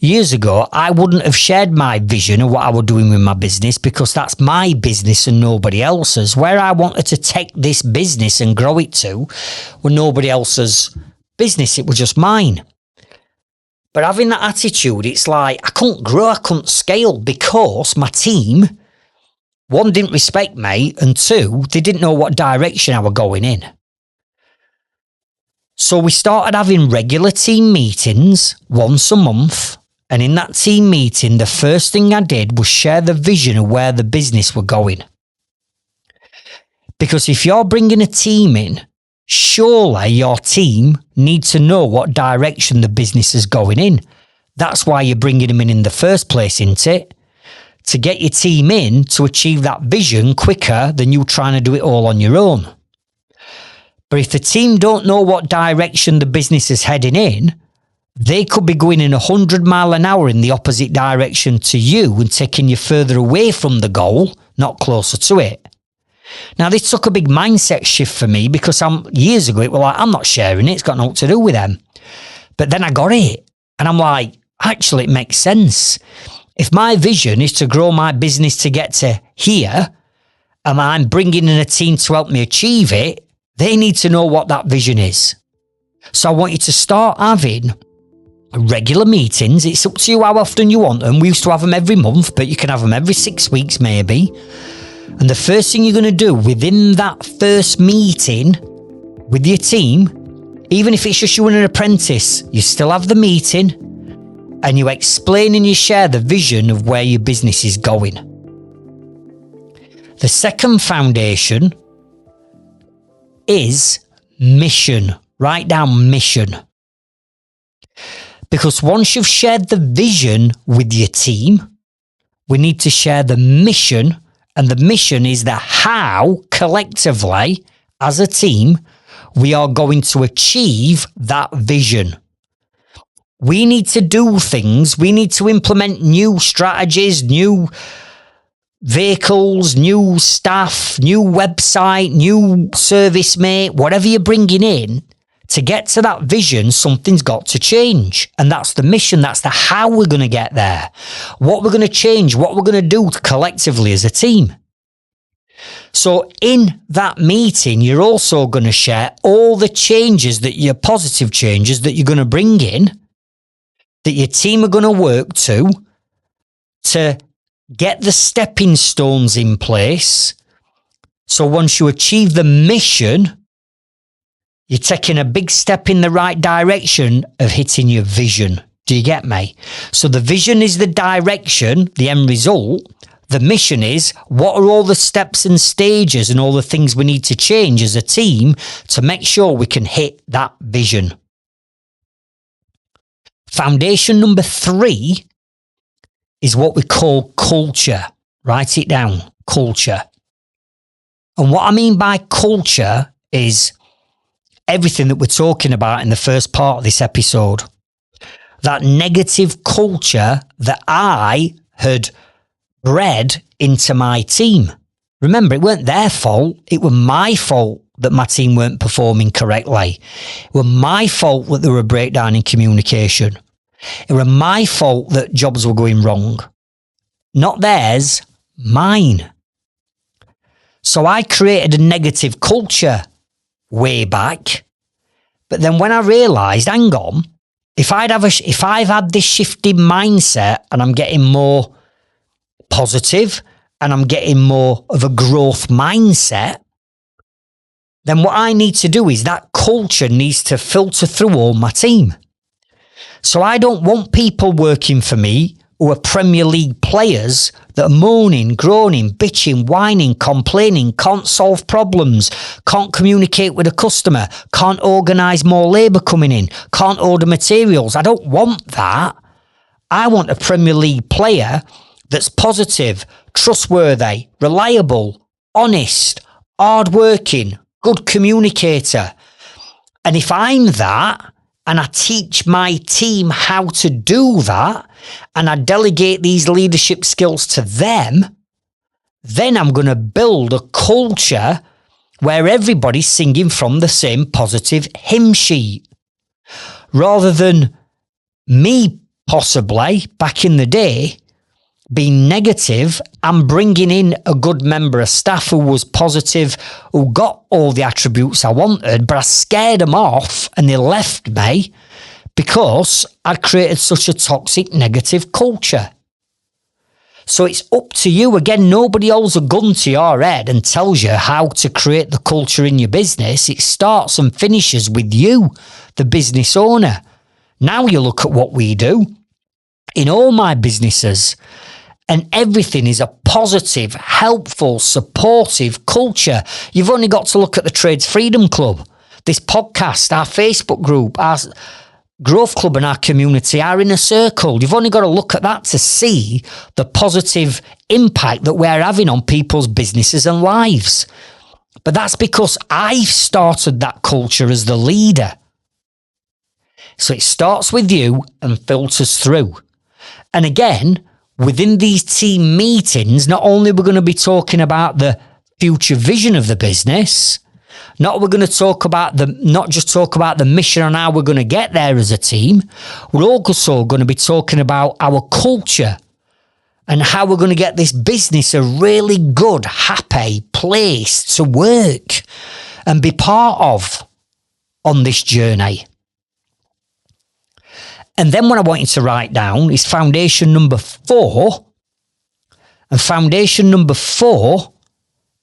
I wouldn't have shared my vision of what I was doing with my business, because that's my business and nobody else's. Where I wanted to take this business and grow it to was nobody else's business. It was just mine. But having that attitude, it's like I couldn't grow, I couldn't scale, because my team, 1, didn't respect me, and 2, they didn't know what direction I was going in. So we started having regular team meetings once a month. And in that team meeting, the first thing I did was share the vision of where the business were going. Because if you're bringing a team in, surely your team needs to know what direction the business is going in. That's why you're bringing them in the first place, isn't it? To get your team in to achieve that vision quicker than you trying to do it all on your own. But if the team don't know what direction the business is heading in, they could be going in 100 miles an hour in the opposite direction to you and taking you further away from the goal, not closer to it. Now, this took a big mindset shift for me, because years ago, it was like, I'm not sharing it. It's got nothing to do with them. But then I got it. And I'm like, actually, it makes sense. If my vision is to grow my business to get to here, and I'm bringing in a team to help me achieve it, they need to know what that vision is. So I want you to start having regular meetings. It's up to you how often you want them. We used to have them every month, but you can have them every 6 weeks maybe. And the first thing you're going to do within that first meeting with your team, even if it's just you and an apprentice, you still have the meeting and you explain and you share the vision of where your business is going. The second foundation is mission. Write down mission. Because once you've shared the vision with your team, we need to share the mission. And the mission is the how, collectively, as a team, we are going to achieve that vision. We need to do things. We need to implement new strategies, new vehicles, new staff, new website, new service mate, whatever you're bringing in. To get to that vision, something's got to change. And that's the mission. That's the how we're going to get there. What we're going to change, what we're going to do collectively as a team. So in that meeting, you're also going to share all the changes, that your positive changes that you're going to bring in, that your team are going to work to get the stepping stones in place. So once you achieve the mission, you're taking a big step in the right direction of hitting your vision. Do you get me? So the vision is the direction, the end result. The mission is, what are all the steps and stages and all the things we need to change as a team to make sure we can hit that vision. Foundation number 3 is what we call culture. Write it down, culture. And what I mean by culture is everything that we're talking about in the first part of this episode. That negative culture that I had bred into my team. Remember, it weren't their fault. It was my fault that my team weren't performing correctly. It was my fault that there were a breakdown in communication. It was my fault that jobs were going wrong. Not theirs, mine. So I created a negative culture way back. But then when I realised, hang on, if I've had this shifted mindset and I'm getting more positive and I'm getting more of a growth mindset, then what I need to do is that culture needs to filter through all my team. So I don't want people working for me who are Premier League players that are moaning, groaning, bitching, whining, complaining, can't solve problems, can't communicate with a customer, can't organise more labour coming in, can't order materials. I don't want that. I want a Premier League player that's positive, trustworthy, reliable, honest, hardworking, good communicator. And if I'm that, and I teach my team how to do that, and I delegate these leadership skills to them, then I'm going to build a culture where everybody's singing from the same positive hymn sheet. Rather than me possibly, back in the day, being negative and bringing in a good member of staff who was positive, who got all the attributes I wanted, but I scared them off and they left me because I'd created such a toxic, negative culture. So it's up to you. Again, nobody holds a gun to your head and tells you how to create the culture in your business. It starts and finishes with you, the business owner. Now you look at what we do in all my businesses. And everything is a positive, helpful, supportive culture. You've only got to look at the Trades Freedom Club, this podcast, our Facebook group, our Growth Club and our community, our inner circle. You've only got to look at that to see the positive impact that we're having on people's businesses and lives. But that's because I've started that culture as the leader. So it starts with you and filters through. And again, within these team meetings, not only are we going to be talking about the future vision of the business, not just talk about the mission and how we're going to get there as a team. We're also going to be talking about our culture and how we're going to get this business a really good, happy place to work and be part of on this journey. And then what I want you to write down is foundation number 4. And foundation number 4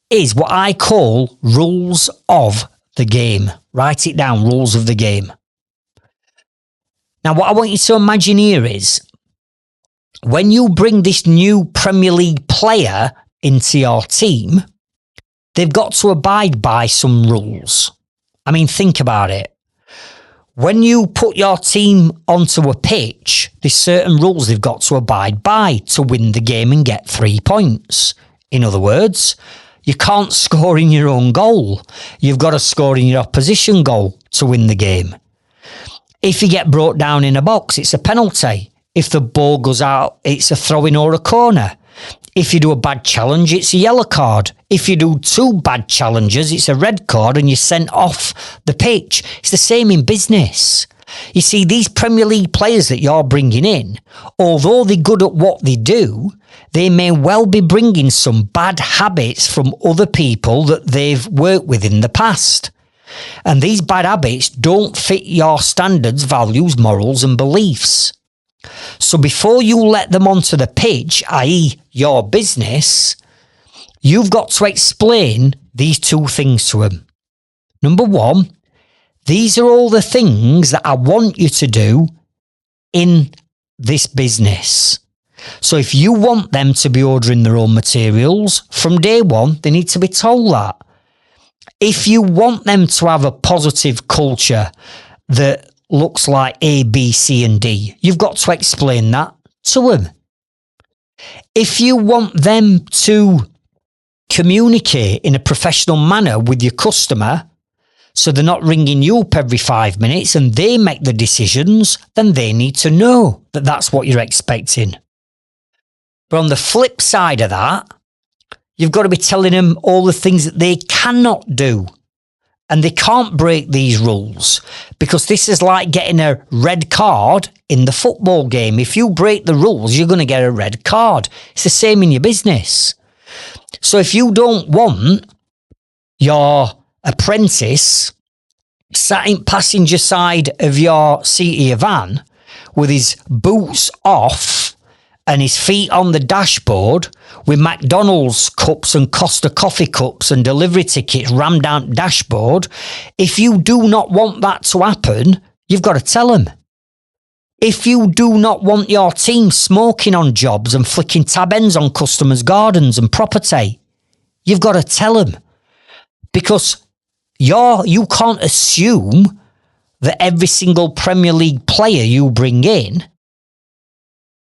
is what I call rules of the game. Write it down, rules of the game. Now, what I want you to imagine here is when you bring this new Premier League player into your team, they've got to abide by some rules. I mean, think about it. When you put your team onto a pitch, there's certain rules they've got to abide by to win the game and get 3 points. In other words, you can't score in your own goal. You've got to score in your opposition goal to win the game. If you get brought down in a box, it's a penalty. If the ball goes out, it's a throw-in or a corner. If you do a bad challenge, it's a yellow card. If you do 2 bad challenges, it's a red card and you're sent off the pitch. It's the same in business. You see, these Premier League players that you're bringing in, although they're good at what they do, they may well be bringing some bad habits from other people that they've worked with in the past. And these bad habits don't fit your standards, values, morals and beliefs. So before you let them onto the pitch, i.e. your business, you've got to explain these 2 things to them. Number 1, these are all the things that I want you to do in this business. So if you want them to be ordering their own materials, from day 1, they need to be told that. If you want them to have a positive culture that looks like A, B, C and D, you've got to explain that to them. If you want them to communicate in a professional manner with your customer, so they're not ringing you up every 5 minutes and they make the decisions, then they need to know that that's what you're expecting. But on the flip side of that, you've got to be telling them all the things that they cannot do. And they can't break these rules because this is like getting a red card in the football game. If you break the rules, you're going to get a red card. It's the same in your business. So if you don't want your apprentice sat in passenger side of your seat of your van with his boots off and his feet on the dashboard with McDonald's cups and Costa coffee cups and delivery tickets rammed down the dashboard, if you do not want that to happen, you've got to tell him. If you do not want your team smoking on jobs and flicking tab ends on customers' gardens and property, you've got to tell him. Because you can't assume that every single Premier League player you bring in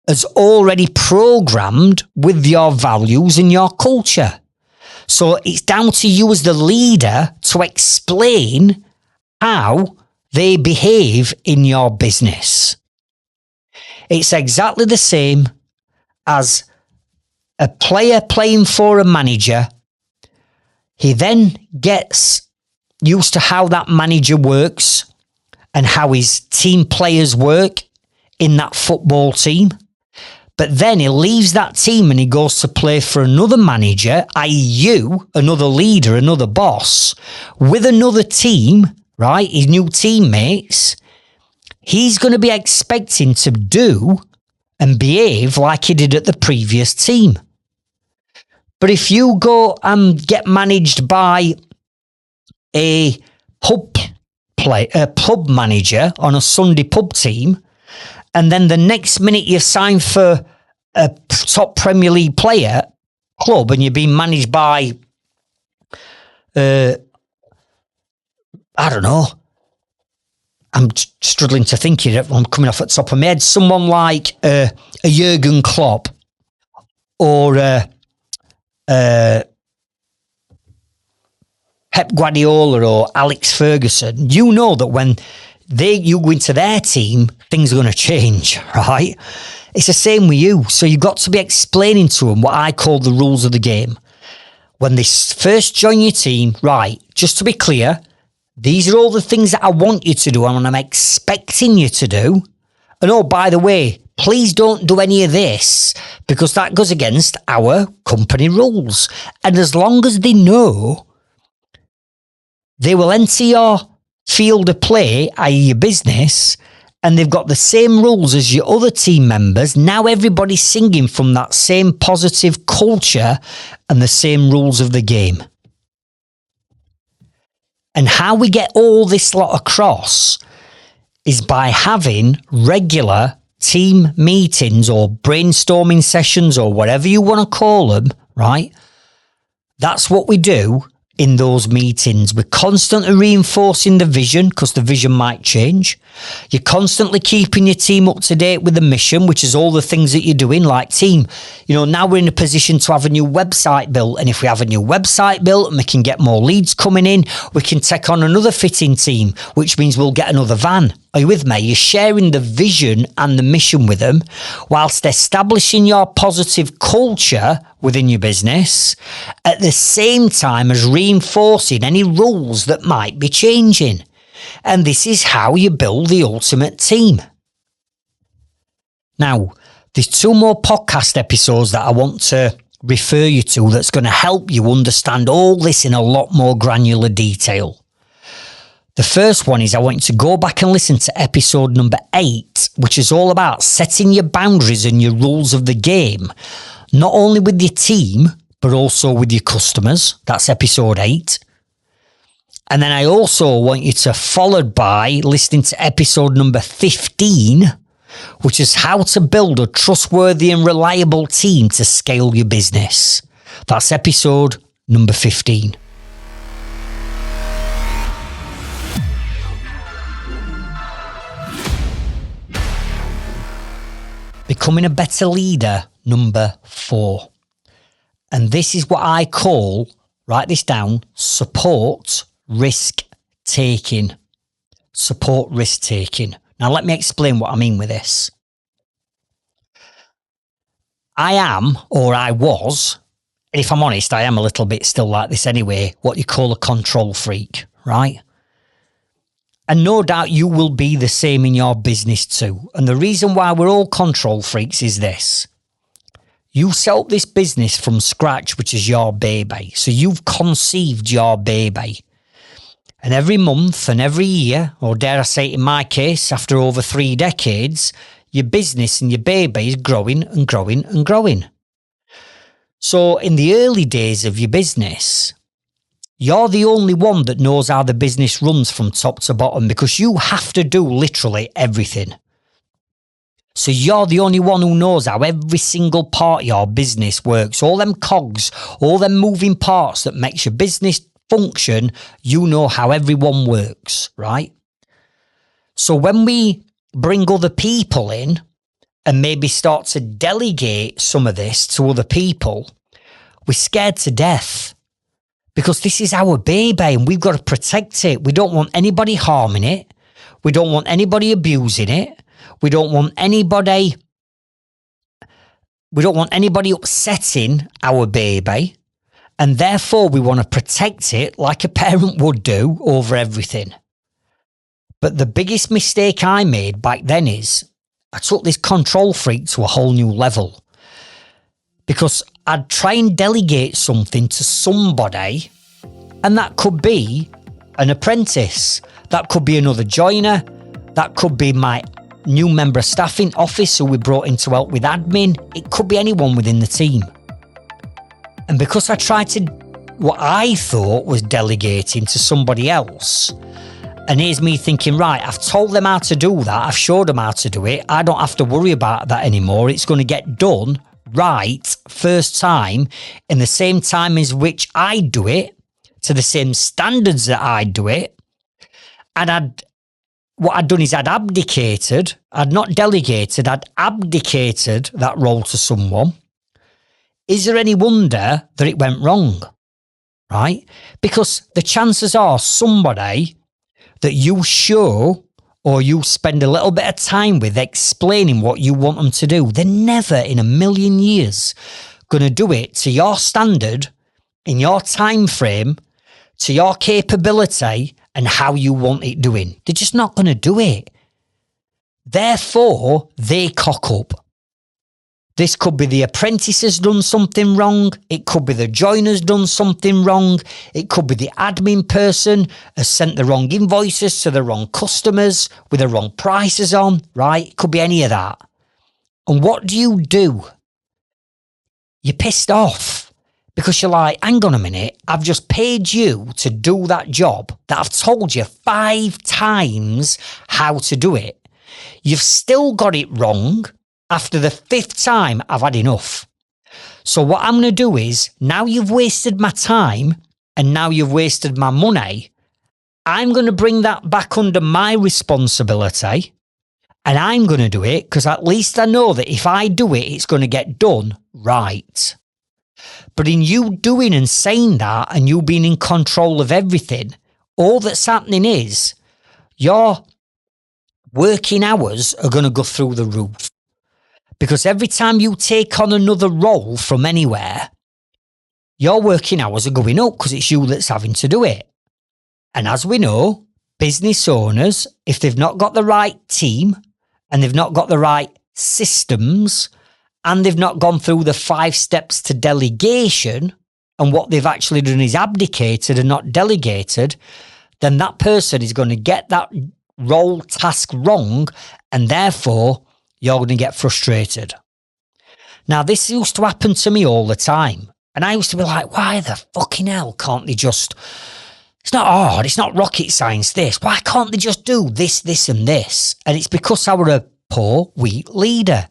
has already programmed with your values and your culture. So it's down to you as the leader to explain how they behave in your business. It's exactly the same as a player playing for a manager. He then gets used to how that manager works and how his team players work in that football team. But then he leaves that team and he goes to play for another manager, i.e. you, another leader, another boss, with another team, right? His new teammates. He's going to be expecting to do and behave like he did at the previous team. But if you go and get managed by a pub manager on a Sunday pub team, and then the next minute you sign for a top Premier League player club and you're being managed by, I don't know, I'm struggling to think of it. I'm coming off at the top of my head. Someone like a Jurgen Klopp or Pep Guardiola or Alex Ferguson, you know that when you go into their team, things are going to change, right? It's the same with you. So you've got to be explaining to them what I call the rules of the game. When they first join your team, right, just to be clear, these are all the things that I want you to do and I'm expecting you to do. And oh, by the way, please don't do any of this because that goes against our company rules. And as long as they know, they will enter your field of play, i.e. your business, and they've got the same rules as your other team members. Now everybody's singing from that same positive culture and the same rules of the game. And how we get all this lot across is by having regular team meetings or brainstorming sessions or whatever you want to call them, right? That's what we do in those meetings. We're constantly reinforcing the vision because the vision might change. You're constantly keeping your team up to date with the mission, which is all the things that you're doing, like team. You know, now we're in a position to have a new website built. And if we have a new website built and we can get more leads coming in, we can take on another fitting team, which means we'll get another van. Are you with me? You're sharing the vision and the mission with them whilst establishing your positive culture within your business at the same time as reinforcing any rules that might be changing. And this is how you build the ultimate team. Now, there's 2 more podcast episodes that I want to refer you to that's going to help you understand all this in a lot more granular detail. The first one is I want you to go back and listen to episode number 8, which is all about setting your boundaries and your rules of the game, not only with your team, but also with your customers. That's episode 8. And then I also want you to follow by listening to episode number 15, which is how to build a trustworthy and reliable team to scale your business. That's episode number 15. Becoming a better leader, number 4. And this is what I call, write this down, support risk taking. Support risk taking. Now let me explain what I mean with this. I am, or I was, if I'm honest, I am a little bit still like this anyway, what you call a control freak, right? And no doubt you will be the same in your business too. And the reason why we're all control freaks is this. You set up this business from scratch, which is your baby. So you've conceived your baby. And every month and every year, or dare I say in my case, after over 3 decades, your business and your baby is growing and growing and growing. So in the early days of your business, you're the only one that knows how the business runs from top to bottom because you have to do literally everything. So you're the only one who knows how every single part of your business works. All them cogs, all them moving parts that makes your business function, you know how everyone works, right? So when we bring other people in and maybe start to delegate some of this to other people, we're scared to death. Because this is our baby and we've got to protect it. We don't want anybody harming it. We don't want anybody abusing it. We don't want anybody upsetting our baby. And therefore we want to protect it like a parent would do over everything. But the biggest mistake I made back then is I took this control freak to a whole new level. Because I'd try and delegate something to somebody, and that could be an apprentice, that could be another joiner, that could be my new member of staff in office who we brought in to help with admin. It could be anyone within the team. And because I tried to, what I thought was delegating to somebody else, and here's me thinking, right, I've told them how to do that, I've showed them how to do it, I don't have to worry about that anymore, it's going to get done right first time in the same time as which I do it, to the same standards that I do it. And what I'd done is I'd abdicated, I'd not delegated, I'd abdicated that role to someone. Is there any wonder that it went wrong? Right? Because the chances are somebody that you show or you spend a little bit of time with explaining what you want them to do, they're never in a million years going to do it to your standard, in your time frame, to your capability and how you want it doing. They're just not going to do it. Therefore, they cock up. This could be the apprentice has done something wrong. It could be the joiner's done something wrong. It could be the admin person has sent the wrong invoices to the wrong customers with the wrong prices on, right? It could be any of that. And what do? You're pissed off because you're like, hang on a minute, I've just paid you to do that job that I've told you 5 times how to do it. You've still got it wrong. After the 5th time, I've had enough. So what I'm going to do is, now you've wasted my time and now you've wasted my money, I'm going to bring that back under my responsibility and I'm going to do it because at least I know that if I do it, it's going to get done right. But in you doing and saying that and you being in control of everything, all that's happening is your working hours are going to go through the roof. Because every time you take on another role from anywhere, your working hours are going up because it's you that's having to do it. And as we know, business owners, if they've not got the right team and they've not got the right systems and they've not gone through the 5 steps to delegation and what they've actually done is abdicated and not delegated, then that person is going to get that role task wrong and therefore you're going to get frustrated. Now, this used to happen to me all the time. And I used to be like, why the fucking hell can't they just... It's not hard. It's not rocket science, this. Why can't they just do this, this and this? And it's because I were a poor, weak leader.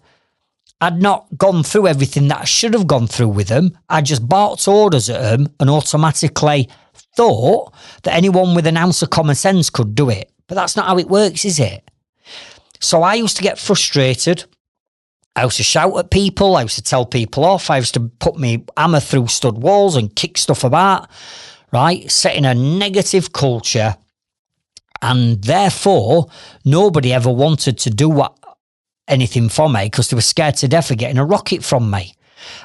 I'd not gone through everything that I should have gone through with them. I just barked orders at them and automatically thought that anyone with an ounce of common sense could do it. But that's not how it works, is it? So I used to get frustrated. I used to shout at people. I used to tell people off. I used to put my hammer through stud walls and kick stuff about, right? Setting a negative culture. And therefore, nobody ever wanted to do anything for me because they were scared to death of getting a rocket from me.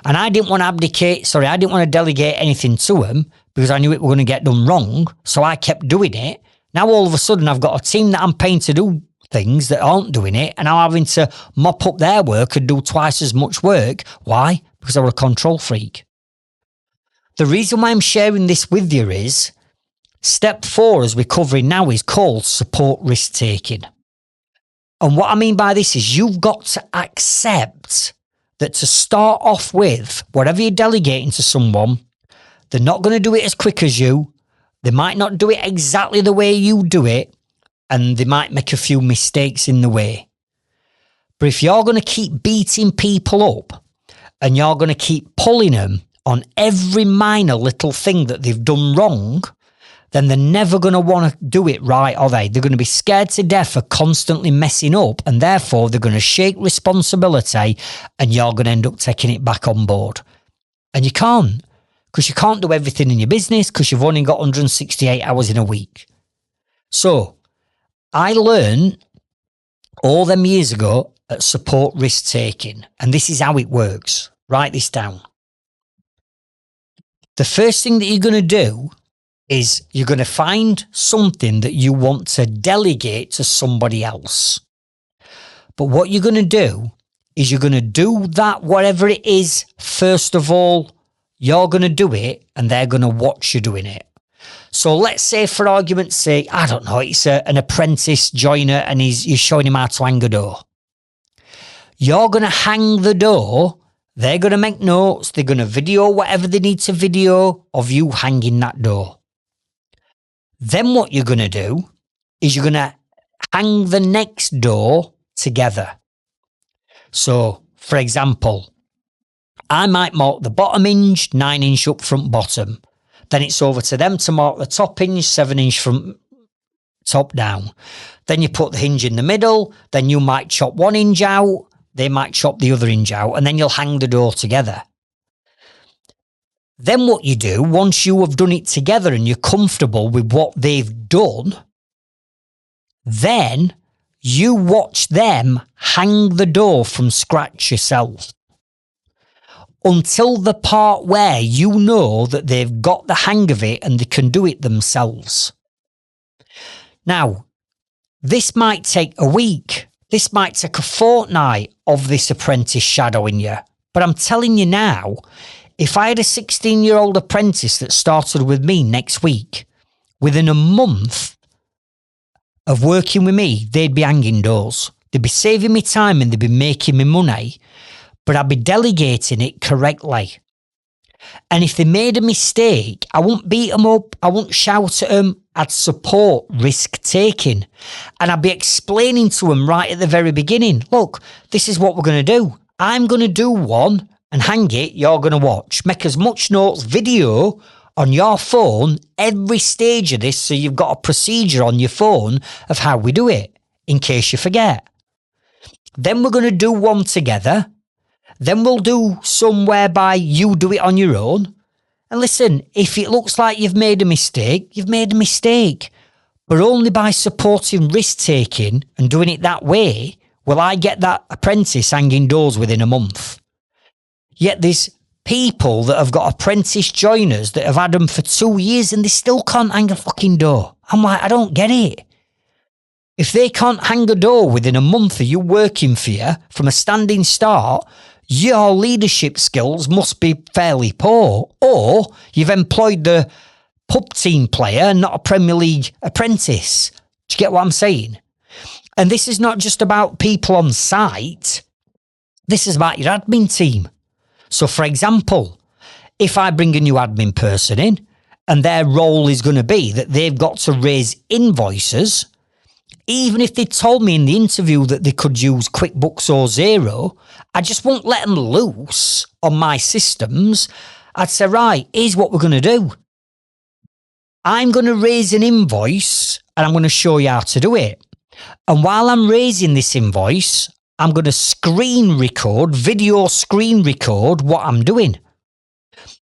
And I didn't want to delegate anything to them because I knew it was going to get done wrong. So I kept doing it. Now all of a sudden I've got a team that I'm paying to do things that aren't doing it, and I'm having to mop up their work and do twice as much work. Why? Because I was a control freak. The reason why I'm sharing this with you is step 4, as we're covering now, is called support risk taking. And what I mean by this is you've got to accept that to start off with, whatever you're delegating to someone, they're not going to do it as quick as you. They might not do it exactly the way you do it, and they might make a few mistakes in the way. But if you're going to keep beating people up and you're going to keep pulling them on every minor little thing that they've done wrong, then they're never going to want to do it right, are they? They're going to be scared to death of constantly messing up, and therefore they're going to shake responsibility, and you're going to end up taking it back on board. And you can't, because you can't do everything in your business because you've only got 168 hours in a week. So I learned all them years ago at support risk taking, and this is how it works. Write this down. The first thing that you're going to do is you're going to find something that you want to delegate to somebody else. But what you're going to do is you're going to do that, whatever it is, first of all, you're going to do it and they're going to watch you doing it. So let's say, for argument's sake, I don't know, it's an apprentice joiner and you're showing him how to hang a door. You're going to hang the door. They're going to make notes. They're going to video whatever they need to video of you hanging that door. Then what you're going to do is you're going to hang the next door together. So, for example, I might mark the bottom hinge 9-inch up front bottom. Then it's over to them to mark the top hinge 7-inch from top down. Then you put the hinge in the middle. Then you might chop one hinge out. They might chop the other hinge out, and then you'll hang the door together. Then what you do, once you have done it together and you're comfortable with what they've done, then you watch them hang the door from scratch yourself until the part where you know that they've got the hang of it and they can do it themselves. Now, this might take a week. This might take a fortnight of this apprentice shadowing you. But I'm telling you now, if I had a 16-year-old apprentice that started with me next week, within a month of working with me, they'd be hanging doors. They'd be saving me time and they'd be making me money, but I'd be delegating it correctly. And if they made a mistake, I wouldn't beat them up. I wouldn't shout at them. I'd support risk taking. And I'd be explaining to them right at the very beginning, look, this is what we're going to do. I'm going to do one and hang it. You're going to watch. Make as much notes, video on your phone, every stage of this. So you've got a procedure on your phone of how we do it in case you forget. Then we're going to do one together. Then we'll do some whereby you do it on your own. And listen, if it looks like you've made a mistake, you've made a mistake. But only by supporting risk-taking and doing it that way will I get that apprentice hanging doors within a month. Yet there's people that have got apprentice joiners that have had them for 2 years and they still can't hang a fucking door. I'm like, I don't get it. If they can't hang a door within a month of you working for you from a standing start, your leadership skills must be fairly poor, or you've employed the pub team player, not a Premier League apprentice. Do you get what I'm saying? And this is not just about people on site. This is about your admin team. So, for example, if I bring a new admin person in and their role is going to be that they've got to raise invoices, even if they told me in the interview that they could use QuickBooks or Xero, I just won't let them loose on my systems. I'd say, right, here's what we're going to do. I'm going to raise an invoice and I'm going to show you how to do it. And while I'm raising this invoice, I'm going to video screen record what I'm doing.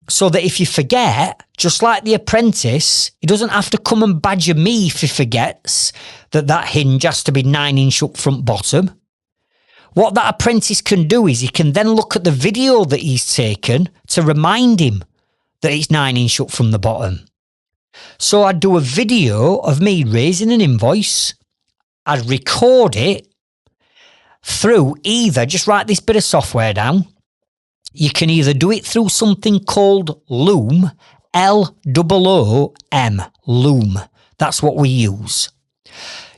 So that if you forget, just like the apprentice, he doesn't have to come and badger me if he forgets that hinge has to be 9-inch up front bottom. What that apprentice can do is he can then look at the video that he's taken to remind him that it's 9-inch up from the bottom. So I'd do a video of me raising an invoice. I'd record it through either, just write this bit of software down. You can either do it through something called Loom, Loom, Loom. That's what we use.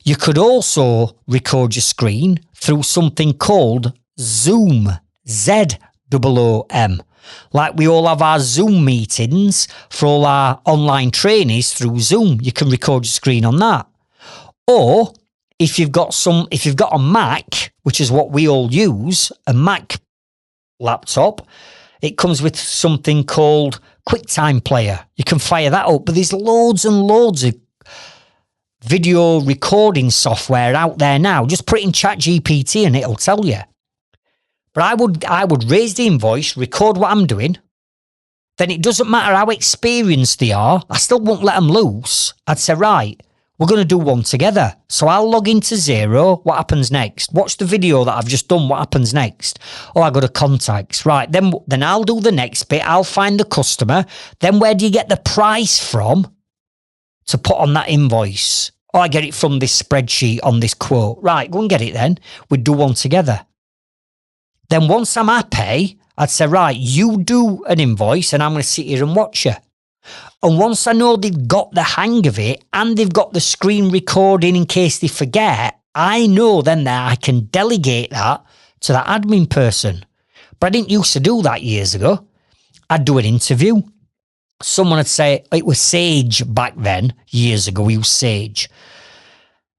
You could also record your screen through something called Zoom, Zoom. Like we all have our Zoom meetings for all our online trainees through Zoom. You can record your screen on that. Or if you've got a Mac, which is what we all use, a Mac laptop, it comes with something called QuickTime Player. You can fire that up, but there's loads and loads of video recording software out there now. Just put it in ChatGPT and it'll tell you. But I would raise the invoice, record what I'm doing. Then it doesn't matter how experienced they are. I still won't let them loose. I'd say, right, we're going to do one together. So I'll log into Xero. What happens next? Watch the video that I've just done. What happens next? Oh, I go to contacts. Right, then I'll do the next bit. I'll find the customer. Then where do you get the price from to put on that invoice? Oh, I get it from this spreadsheet on this quote. Right, go and get it then. We'd do one together. Then once I'm happy, I'd say, right, you do an invoice and I'm going to sit here and watch you. And once I know they've got the hang of it and they've got the screen recording in case they forget, I know then that I can delegate that to that admin person. But I didn't used to do that years ago. I'd do an interview. Someone would say, it was Sage back then, years ago, we used Sage.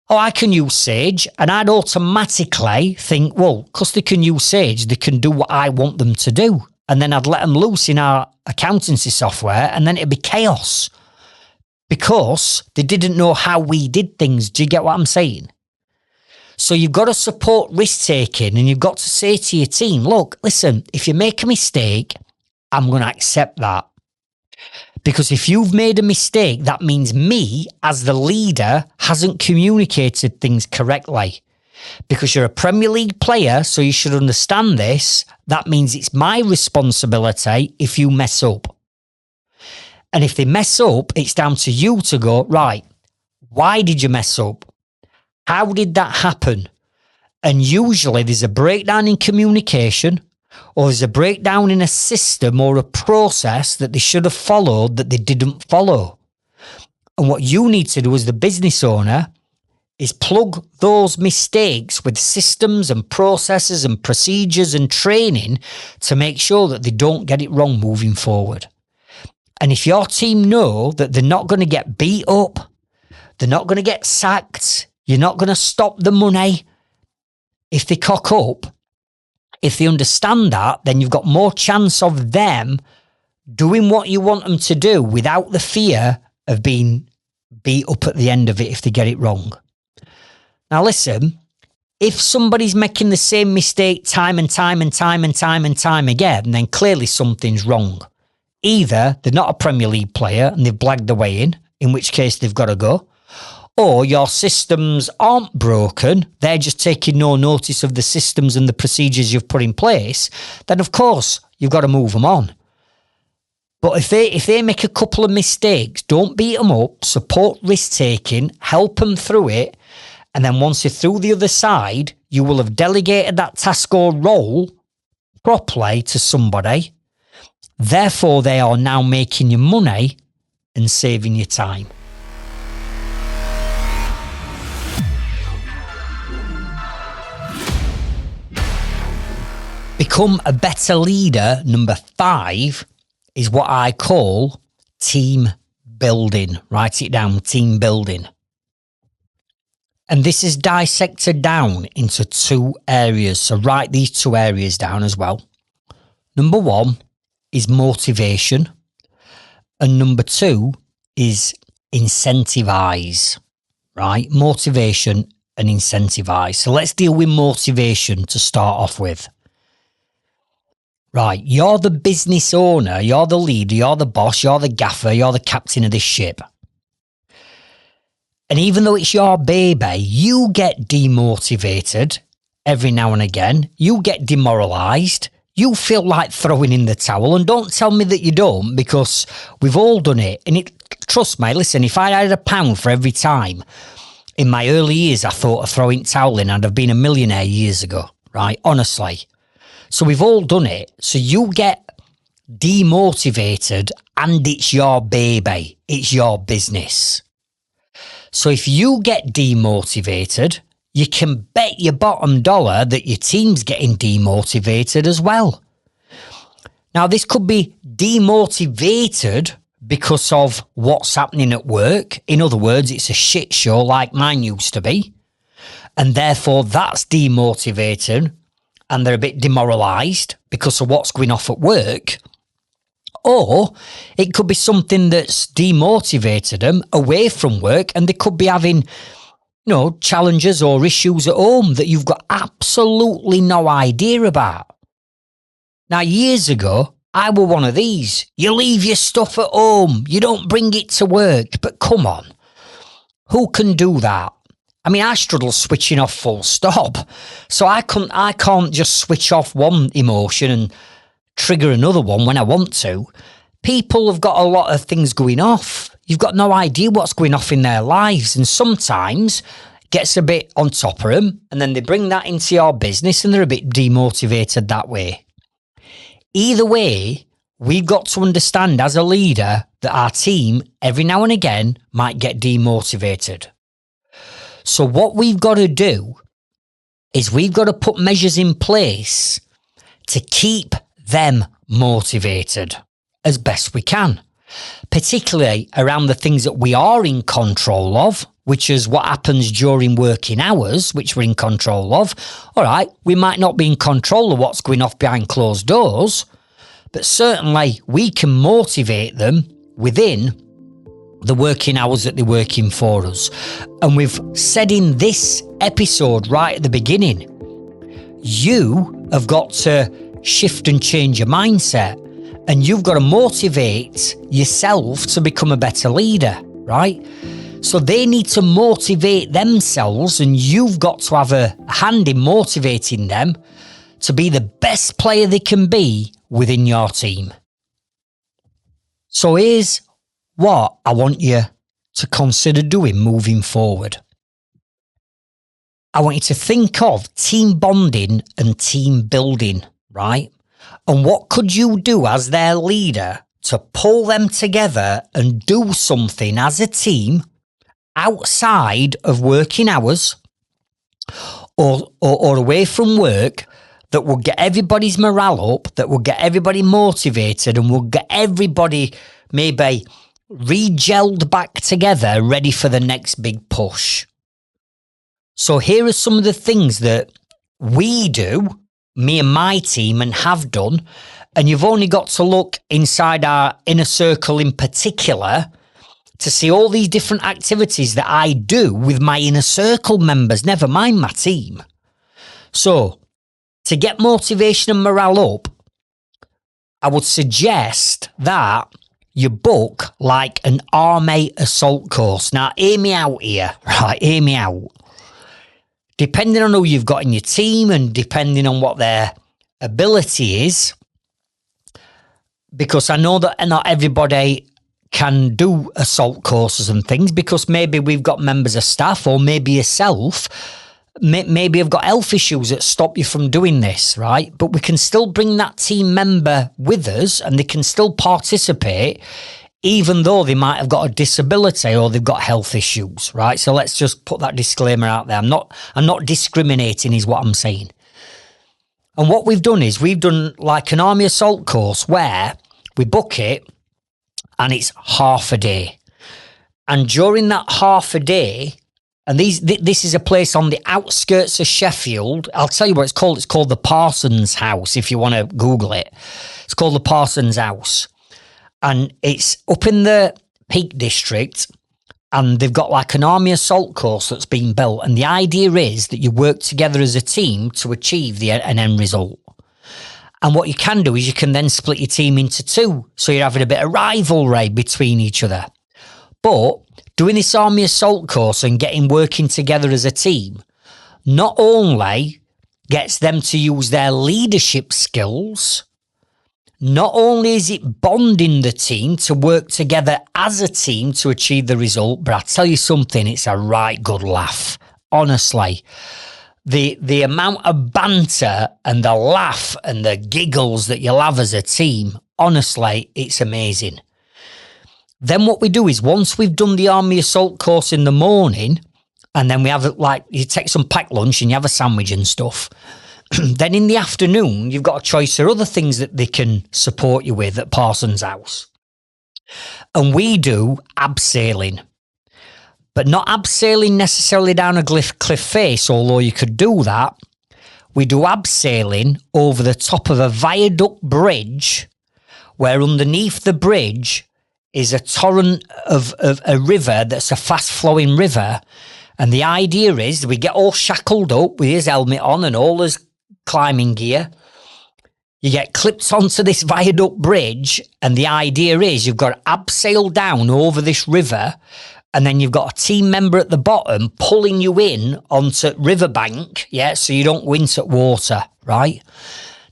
Oh, I can use Sage, and I'd automatically think, well, because they can use Sage, they can do what I want them to do. And then I'd let them loose in our accountancy software, and then it'd be chaos because they didn't know how we did things. Do you get what I'm saying? So you've got to support risk-taking, and you've got to say to your team, look, listen, if you make a mistake, I'm going to accept that. Because if you've made a mistake, that means me, as the leader, hasn't communicated things correctly. Because you're a Premier League player, so you should understand this. That means it's my responsibility if you mess up. And if they mess up, it's down to you to go, right, why did you mess up? How did that happen? And usually there's a breakdown in communication, or there's a breakdown in a system or a process that they should have followed that they didn't follow. And what you need to do as the business owner is plug those mistakes with systems and processes and procedures and training to make sure that they don't get it wrong moving forward. And if your team know that they're not going to get beat up, they're not going to get sacked, you're not going to stop the money if they cock up, if they understand that, then you've got more chance of them doing what you want them to do without the fear of being beat up at the end of it if they get it wrong. Now listen, if somebody's making the same mistake time and time again, then clearly something's wrong. Either they're not a Premier League player and they've blagged their way in which case they've got to go, or your systems aren't broken, they're just taking no notice of the systems and the procedures you've put in place, then of course you've got to move them on. But if they make a couple of mistakes, don't beat them up, support risk-taking, help them through it, and then once you're through the other side, you will have delegated that task or role properly to somebody. Therefore, they are now making you money and saving you time. Become a better leader, number 5, is what I call team building. Write it down, team building. And this is dissected down into 2 areas. So write these 2 areas down as well. Number 1 is motivation. And number 2 is incentivize. Right? Motivation and incentivize. So let's deal with motivation to start off with. Right, you're the business owner, you're the leader, you're the boss, you're the gaffer, you're the captain of this ship. And even though it's your baby, you get demotivated every now and again. You get demoralised. you feel like throwing in the towel, and don't tell me that you don't, because we've all done it. And trust me, listen, if I had £1 for every time in my early years I thought of throwing towel in, I'd have been a millionaire years ago, right? Honestly. So we've all done it. So you get demotivated and it's your baby. It's your business. So if you get demotivated, you can bet your bottom dollar that your team's getting demotivated as well. Now, this could be demotivated because of what's happening at work. In other words, it's a shit show like mine used to be. And therefore, that's demotivated and they're a bit demoralised because of what's going off at work. Or it could be something that's demotivated them away from work, and they could be having, challenges or issues at home that you've got absolutely no idea about. Now, years ago, I were one of these. You leave your stuff at home. You don't bring it to work. But come on, who can do that? I mean, I struggle switching off full stop. So I can't just switch off one emotion and trigger another one when I want to. People have got a lot of things going off. You've got no idea what's going off in their lives. And sometimes it gets a bit on top of them, and then they bring that into your business and they're a bit demotivated that way. Either way, we've got to understand as a leader that our team every now and again might get demotivated. So what we've got to do is we've got to put measures in place to keep them motivated as best we can, particularly around the things that we are in control of, which is what happens during working hours, which we're in control of. All right, we might not be in control of what's going off behind closed doors, but certainly we can motivate them within the working hours that they're working for us. And we've said in this episode right at the beginning, you have got to shift and change your mindset, and you've got to motivate yourself to become a better leader, right? So they need to motivate themselves, and you've got to have a hand in motivating them to be the best player they can be within your team. So here's what I want you to consider doing moving forward. I want you to think of team bonding and team building, right? And what could you do as their leader to pull them together and do something as a team outside of working hours or away from work that will get everybody's morale up, that will get everybody motivated, and will get everybody maybe re-gelled back together, ready for the next big push. So here are some of the things that we do, me and my team, and have done. And you've only got to look inside our inner circle in particular to see all these different activities that I do with my inner circle members, never mind my team. So to get motivation and morale up, I would suggest that you book like an army assault course. Now, hear me out here, right? Hear me out. Depending on who you've got in your team and depending on what their ability is, because I know that not everybody can do assault courses and things, because maybe we've got members of staff, or maybe yourself, maybe you've got health issues that stop you from doing this, right? But we can still bring that team member with us and they can still participate, even though they might have got a disability or they've got health issues, right? So let's just put that disclaimer out there. I'm not discriminating is what I'm saying. And what we've done is we've done like an army assault course where we book it and it's half a day. And during that half a day, and this is a place on the outskirts of Sheffield. I'll tell you what it's called. It's called the Parsons House, if you want to Google it. It's called the Parsons House. And it's up in the Peak District, and they've got like an army assault course that's been built. And the idea is that you work together as a team to achieve an end result. And what you can do is you can then split your team into two. So you're having a bit of rivalry between each other. But doing this army assault course and working together as a team, not only gets them to use their leadership skills. Not only is it bonding the team to work together as a team to achieve the result, but I tell you something, it's a right good laugh. Honestly, the amount of banter and the laugh and the giggles that you'll have as a team, honestly, it's amazing. Then what we do is once we've done the Army Assault course in the morning, and then we have you take some packed lunch and you have a sandwich and stuff. Then in the afternoon, you've got a choice of other things that they can support you with at Parsons House. And we do abseiling. But not abseiling necessarily down a cliff face, although you could do that. We do abseiling over the top of a viaduct bridge, where underneath the bridge is a torrent of a river that's a fast-flowing river. And the idea is we get all shackled up with his helmet on and all his climbing gear. You get clipped onto this viaduct bridge, and the idea is you've got to abseil down over this river, and then you've got a team member at the bottom pulling you in onto riverbank, so you don't go into water, right?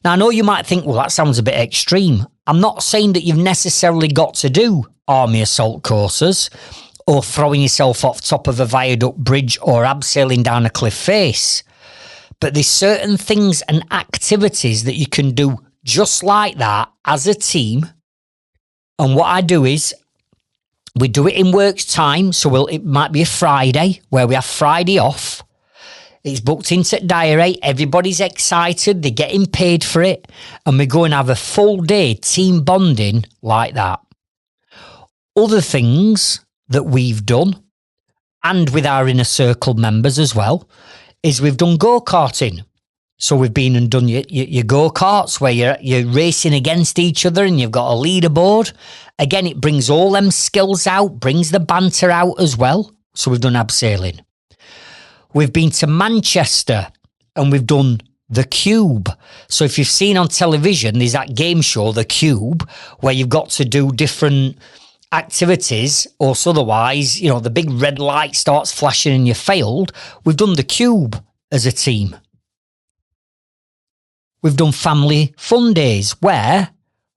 Now, I know you might think, well, that sounds a bit extreme. I'm not saying that you've necessarily got to do Army Assault courses or throwing yourself off top of a viaduct bridge or abseiling down a cliff face. But there's certain things and activities that you can do just like that as a team. And what I do is we do it in work time. So it might be a Friday where we have Friday off. It's booked into diary. Everybody's excited. They're getting paid for it. And we go and have a full day team bonding like that. Other things that we've done, and with our inner circle members as well, is we've done go-karting. So we've been and done your go-karts where you're racing against each other and you've got a leaderboard. Again, it brings all them skills out, brings the banter out as well. So we've done abseiling. We've been to Manchester and we've done The Cube. So if you've seen on television, there's that game show, The Cube, where you've got to do different activities, or so otherwise, the big red light starts flashing and you failed. We've done The Cube as a team. We've done family fun days where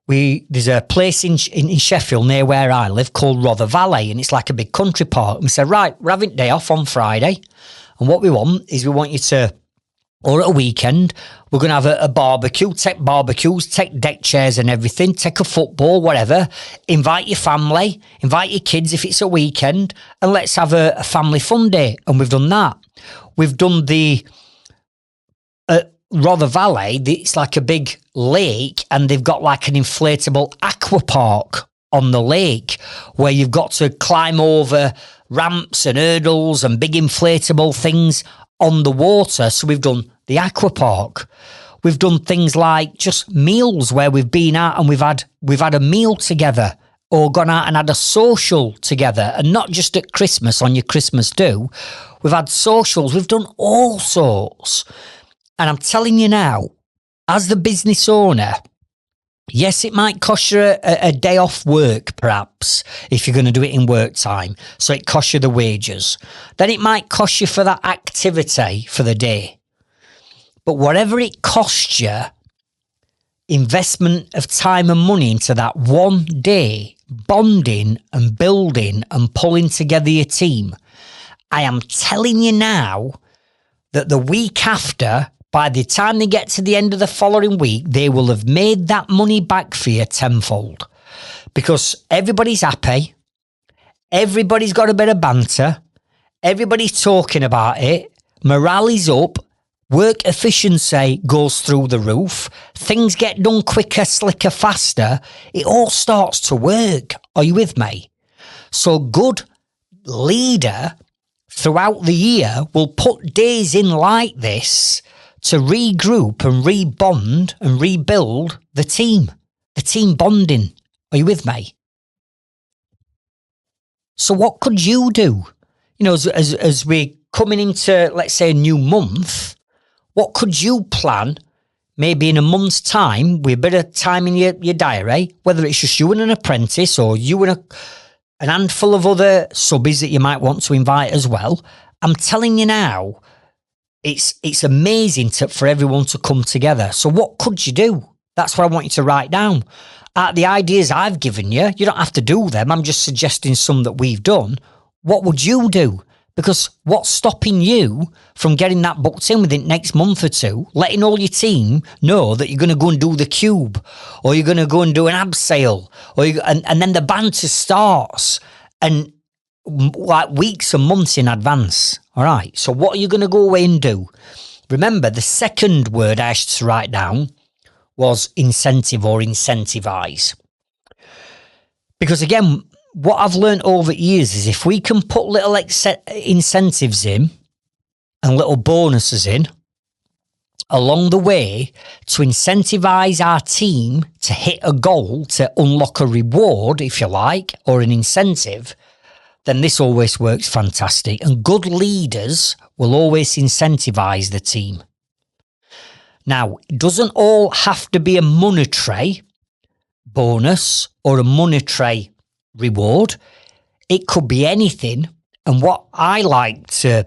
there's a place in Sheffield near where I live called Rother Valley, and it's like a big country park. And we said, right, we're having day off on Friday, and what we want you to, or at a weekend, we're going to have a barbecue, take barbecues, take deck chairs and everything, take a football, whatever, invite your family, invite your kids if it's a weekend, and let's have a family fun day. And we've done that. We've done the Rother Valley, it's like a big lake, and they've got like an inflatable aqua park on the lake where you've got to climb over ramps and hurdles and big inflatable things on the water. So we've done the aqua park. We've done things like just meals where we've been out and we've had a meal together, or gone out and had a social together, and not just at Christmas on your Christmas do. We've had socials. We've done all sorts. And I'm telling you now, as the business owner, yes, it might cost you a day off work, perhaps, if you're going to do it in work time. So it costs you the wages. Then it might cost you for that activity for the day. But whatever it costs you, investment of time and money into that one day, bonding and building and pulling together your team, I am telling you now that the week after, by the time they get to the end of the following week, they will have made that money back for you tenfold. Because everybody's happy, everybody's got a bit of banter, everybody's talking about it, morale is up, work efficiency goes through the roof, things get done quicker, slicker, faster, it all starts to work. Are you with me? So good leader throughout the year will put days in like this to regroup and rebond and rebuild the team bonding. Are you with me? So what could you do? As we're coming into, let's say, a new month, what could you plan maybe in a month's time with a bit of time in your diary, whether it's just you and an apprentice or you and an handful of other subbies that you might want to invite as well. I'm telling you now, it's amazing for everyone to come together. So what could you do? That's what I want you to write down. The ideas I've given you, you don't have to do them. I'm just suggesting some that we've done. What would you do? Because what's stopping you from getting that booked in within the next month or two, letting all your team know that you're going to go and do the cube, or you're going to go and do an abseil, and then the banter starts, and like weeks and months in advance. All right. So what are you going to go away and do? Remember, the second word I asked to write down was incentive or incentivize. Because again, what I've learned over years is if we can put little incentives in and little bonuses in along the way to incentivize our team to hit a goal, to unlock a reward, if you like, or an incentive, then this always works fantastic. And good leaders will always incentivize the team. Now, it doesn't all have to be a monetary bonus or a monetary reward. It could be anything. And what I like to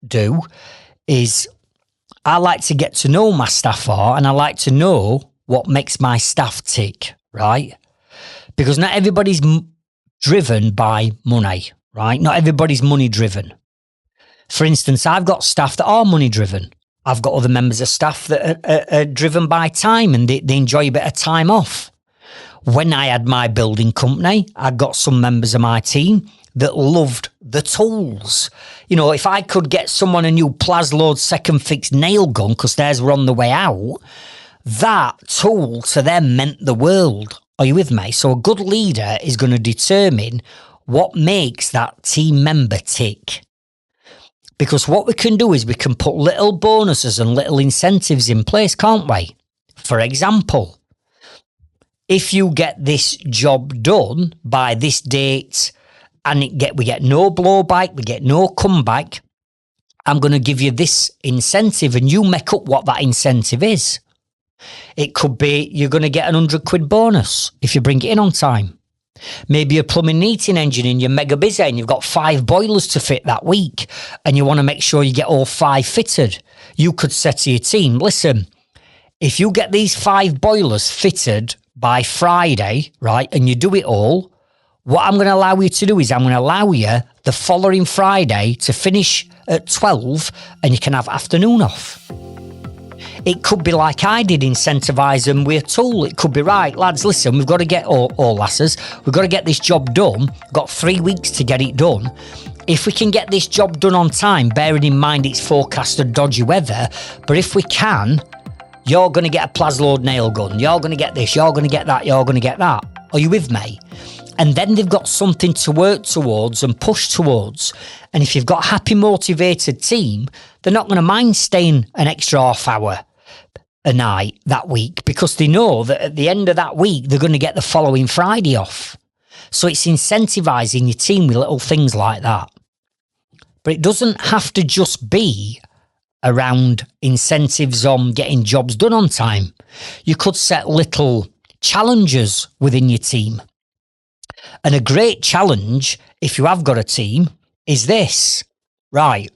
do is I like to get to know my staff and I like to know what makes my staff tick, right? Because not everybody's driven by money, right? Not everybody's money driven. For instance, I've got staff that are money driven. I've got other members of staff that are driven by time, and they enjoy a bit of time off. When I had my building company, I got some members of my team that loved the tools. You know, if I could get someone a new Plasload second fix nail gun because theirs were on the way out, that tool to them meant the world. Are you with me? So a good leader is going to determine what makes that team member tick. Because what we can do is we can put little bonuses and little incentives in place, can't we? For example, if you get this job done by this date and we get no blowback, we get no comeback, I'm going to give you this incentive and you make up what that incentive is. It could be you're going to get an £100 bonus if you bring it in on time. Maybe you're a plumbing heating engineer and you're mega busy and you've got 5 boilers to fit that week and you want to make sure you get all 5 fitted. You could say to your team, listen, if you get these 5 boilers fitted by Friday, right, and you do it all, what I'm going to allow you to do is I'm going to allow you the following Friday to finish at 12 and you can have afternoon off. It could be like I did, incentivise them with a tool. It could be, right, lads, listen, we've got to get, or lasses, we've got to get this job done. We've got 3 weeks to get it done. If we can get this job done on time, bearing in mind it's forecasted dodgy weather, but if we can, you're going to get a Plasload nail gun. You're going to get this, you're going to get that, you're going to get that. Are you with me? And then they've got something to work towards and push towards. And if you've got a happy, motivated team, they're not going to mind staying an extra half hour a night that week because they know that at the end of that week, they're going to get the following Friday off. So it's incentivising your team with little things like that. But it doesn't have to just be around incentives on getting jobs done on time. You could set little challenges within your team. And a great challenge, if you have got a team, is this. Right,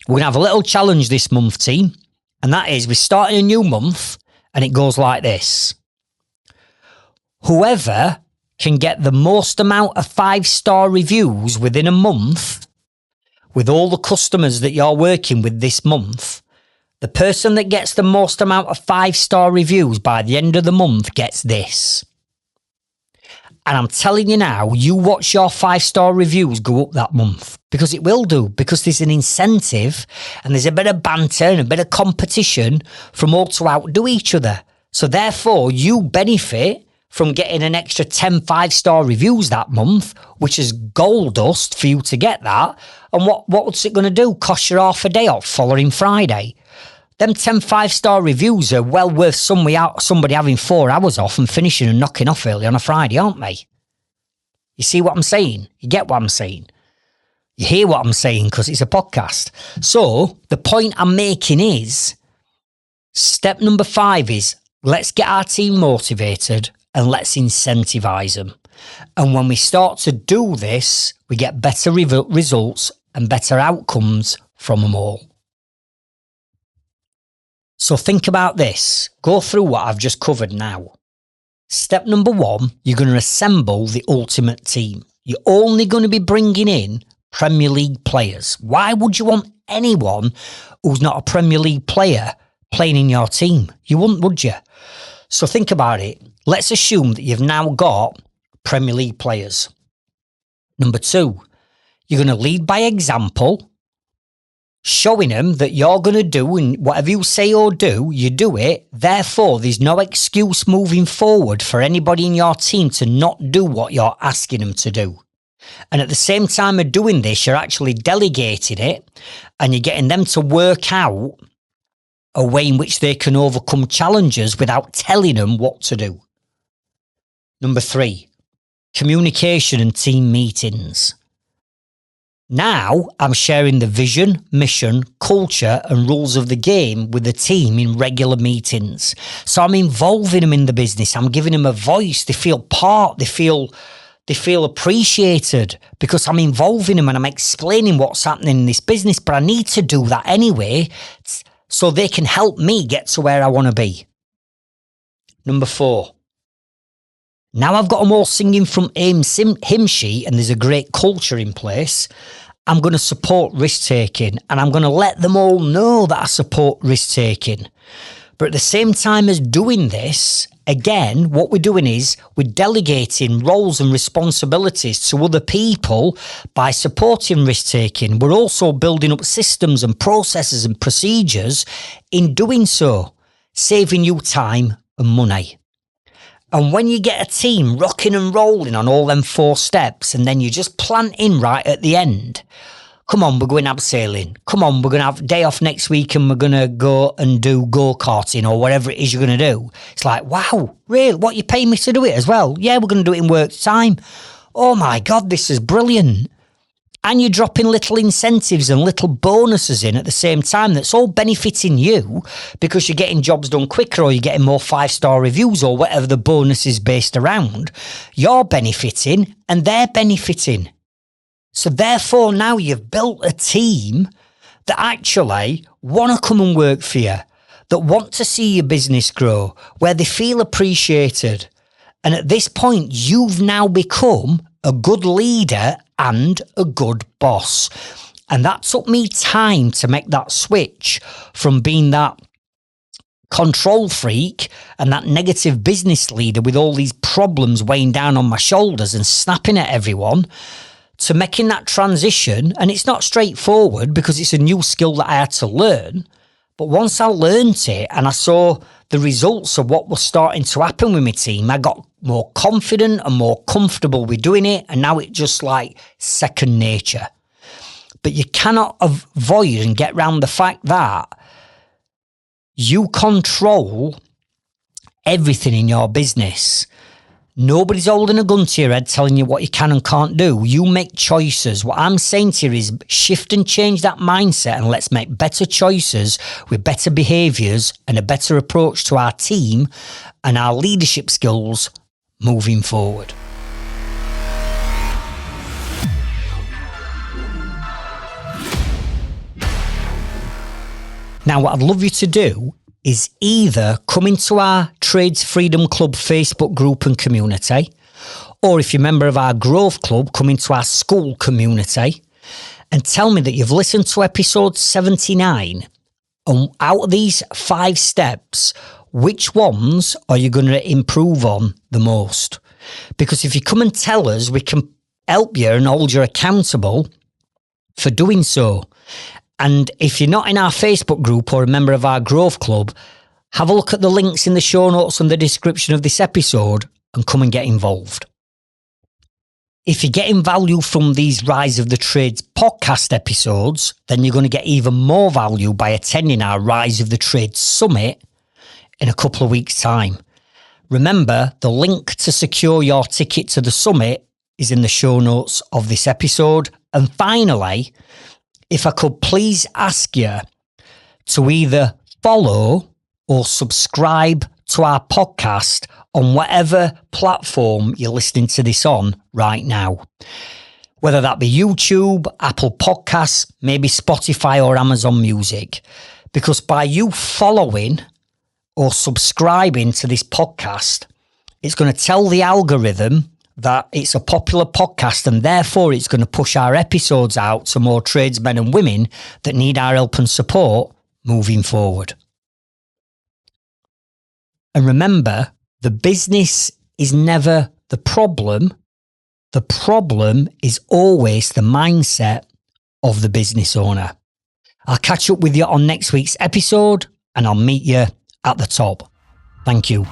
we're going to have a little challenge this month, team. And that is, we're starting a new month, and it goes like this. Whoever can get the most amount of 5-star reviews within a month, with all the customers that you're working with this month, the person that gets the most amount of 5-star reviews by the end of the month gets this. And I'm telling you now, you watch your 5-star reviews go up that month, because it will do, because there's an incentive and there's a bit of banter and a bit of competition from all to outdo each other. So therefore, you benefit from getting an extra 10 5-star reviews that month, which is gold dust for you to get that. And what's it going to do? Cost you half a day off following Friday. Them 10 5-star reviews are well worth somebody having 4 hours off and finishing and knocking off early on a Friday, aren't they? You see what I'm saying? You get what I'm saying? You hear what I'm saying because it's a podcast. So the point I'm making is, step number 5 is, let's get our team motivated and let's incentivise them. And when we start to do this, we get better results and better outcomes from them all. So think about this. Go through what I've just covered now. Step number 1, you're going to assemble the ultimate team. You're only going to be bringing in Premier League players. Why would you want anyone who's not a Premier League player playing in your team? You wouldn't, would you? So think about it. Let's assume that you've now got Premier League players. Number 2, you're going to lead by example, showing them that you're going to do, and whatever you say or do, you do it. Therefore, there's no excuse moving forward for anybody in your team to not do what you're asking them to do. And at the same time of doing this, you're actually delegating it and you're getting them to work out a way in which they can overcome challenges without telling them what to do. Number 3, communication and team meetings. Now I'm sharing the vision, mission, culture and rules of the game with the team in regular meetings. So I'm involving them in the business. I'm giving them a voice. They feel part. They feel appreciated because I'm involving them and I'm explaining what's happening in this business. But I need to do that anyway so they can help me get to where I want to be. Number 4. Now I've got them all singing from AIM's hymn sheet and there's a great culture in place. I'm going to support risk-taking and I'm going to let them all know that I support risk-taking. But at the same time as doing this, again, what we're doing is we're delegating roles and responsibilities to other people by supporting risk-taking. We're also building up systems and processes and procedures in doing so, saving you time and money. And when you get a team rocking and rolling on all them 4 steps and then you just plant in right at the end, come on, we're going abseiling. Come on, we're going to have a day off next week and we're going to go and do go-karting or whatever it is you're going to do. It's like, wow, really? What, you paying me to do it as well? Yeah, we're going to do it in work time. Oh my God, this is brilliant. And you're dropping little incentives and little bonuses in at the same time. That's all benefiting you because you're getting jobs done quicker or you're getting more 5-star reviews or whatever the bonus is based around. You're benefiting and they're benefiting. So therefore now you've built a team that actually want to come and work for you, that want to see your business grow, where they feel appreciated. And at this point, you've now become a good leader and a good boss. And that took me time to make that switch from being that control freak and that negative business leader with all these problems weighing down on my shoulders and snapping at everyone to making that transition. And it's not straightforward because it's a new skill that I had to learn. But once I learned it and I saw the results of what was starting to happen with my team, I got more confident and more comfortable with doing it. And now it's just like second nature. But you cannot avoid and get around the fact that you control everything in your business. Nobody's holding a gun to your head telling you what you can and can't do. You make choices. What I'm saying to you is shift and change that mindset and let's make better choices with better behaviours and a better approach to our team and our leadership skills moving forward. Now, what I'd love you to do is either come into our Trades Freedom Club Facebook group and community, or if you're a member of our Growth Club, come into our school community and tell me that you've listened to episode 79 and out of these 5 steps, which ones are you going to improve on the most? Because if you come and tell us, we can help you and hold you accountable for doing so. And if you're not in our Facebook group or a member of our Growth Club, have a look at the links in the show notes and the description of this episode and come and get involved. If you're getting value from these Rise of the Trades podcast episodes, then you're going to get even more value by attending our Rise of the Trades Summit in a couple of weeks' time. Remember, the link to secure your ticket to the summit is in the show notes of this episode. And finally, if I could please ask you to either follow or subscribe to our podcast on whatever platform you're listening to this on right now. whether that be YouTube, Apple Podcasts, maybe Spotify or Amazon Music. Because by you following or subscribing to this podcast, it's going to tell the algorithm that it's a popular podcast, and therefore it's going to push our episodes out to more tradesmen and women that need our help and support moving forward. And remember, the business is never the problem. The problem is always the mindset of the business owner. I'll catch up with you on next week's episode, and I'll meet you at the top. Thank you.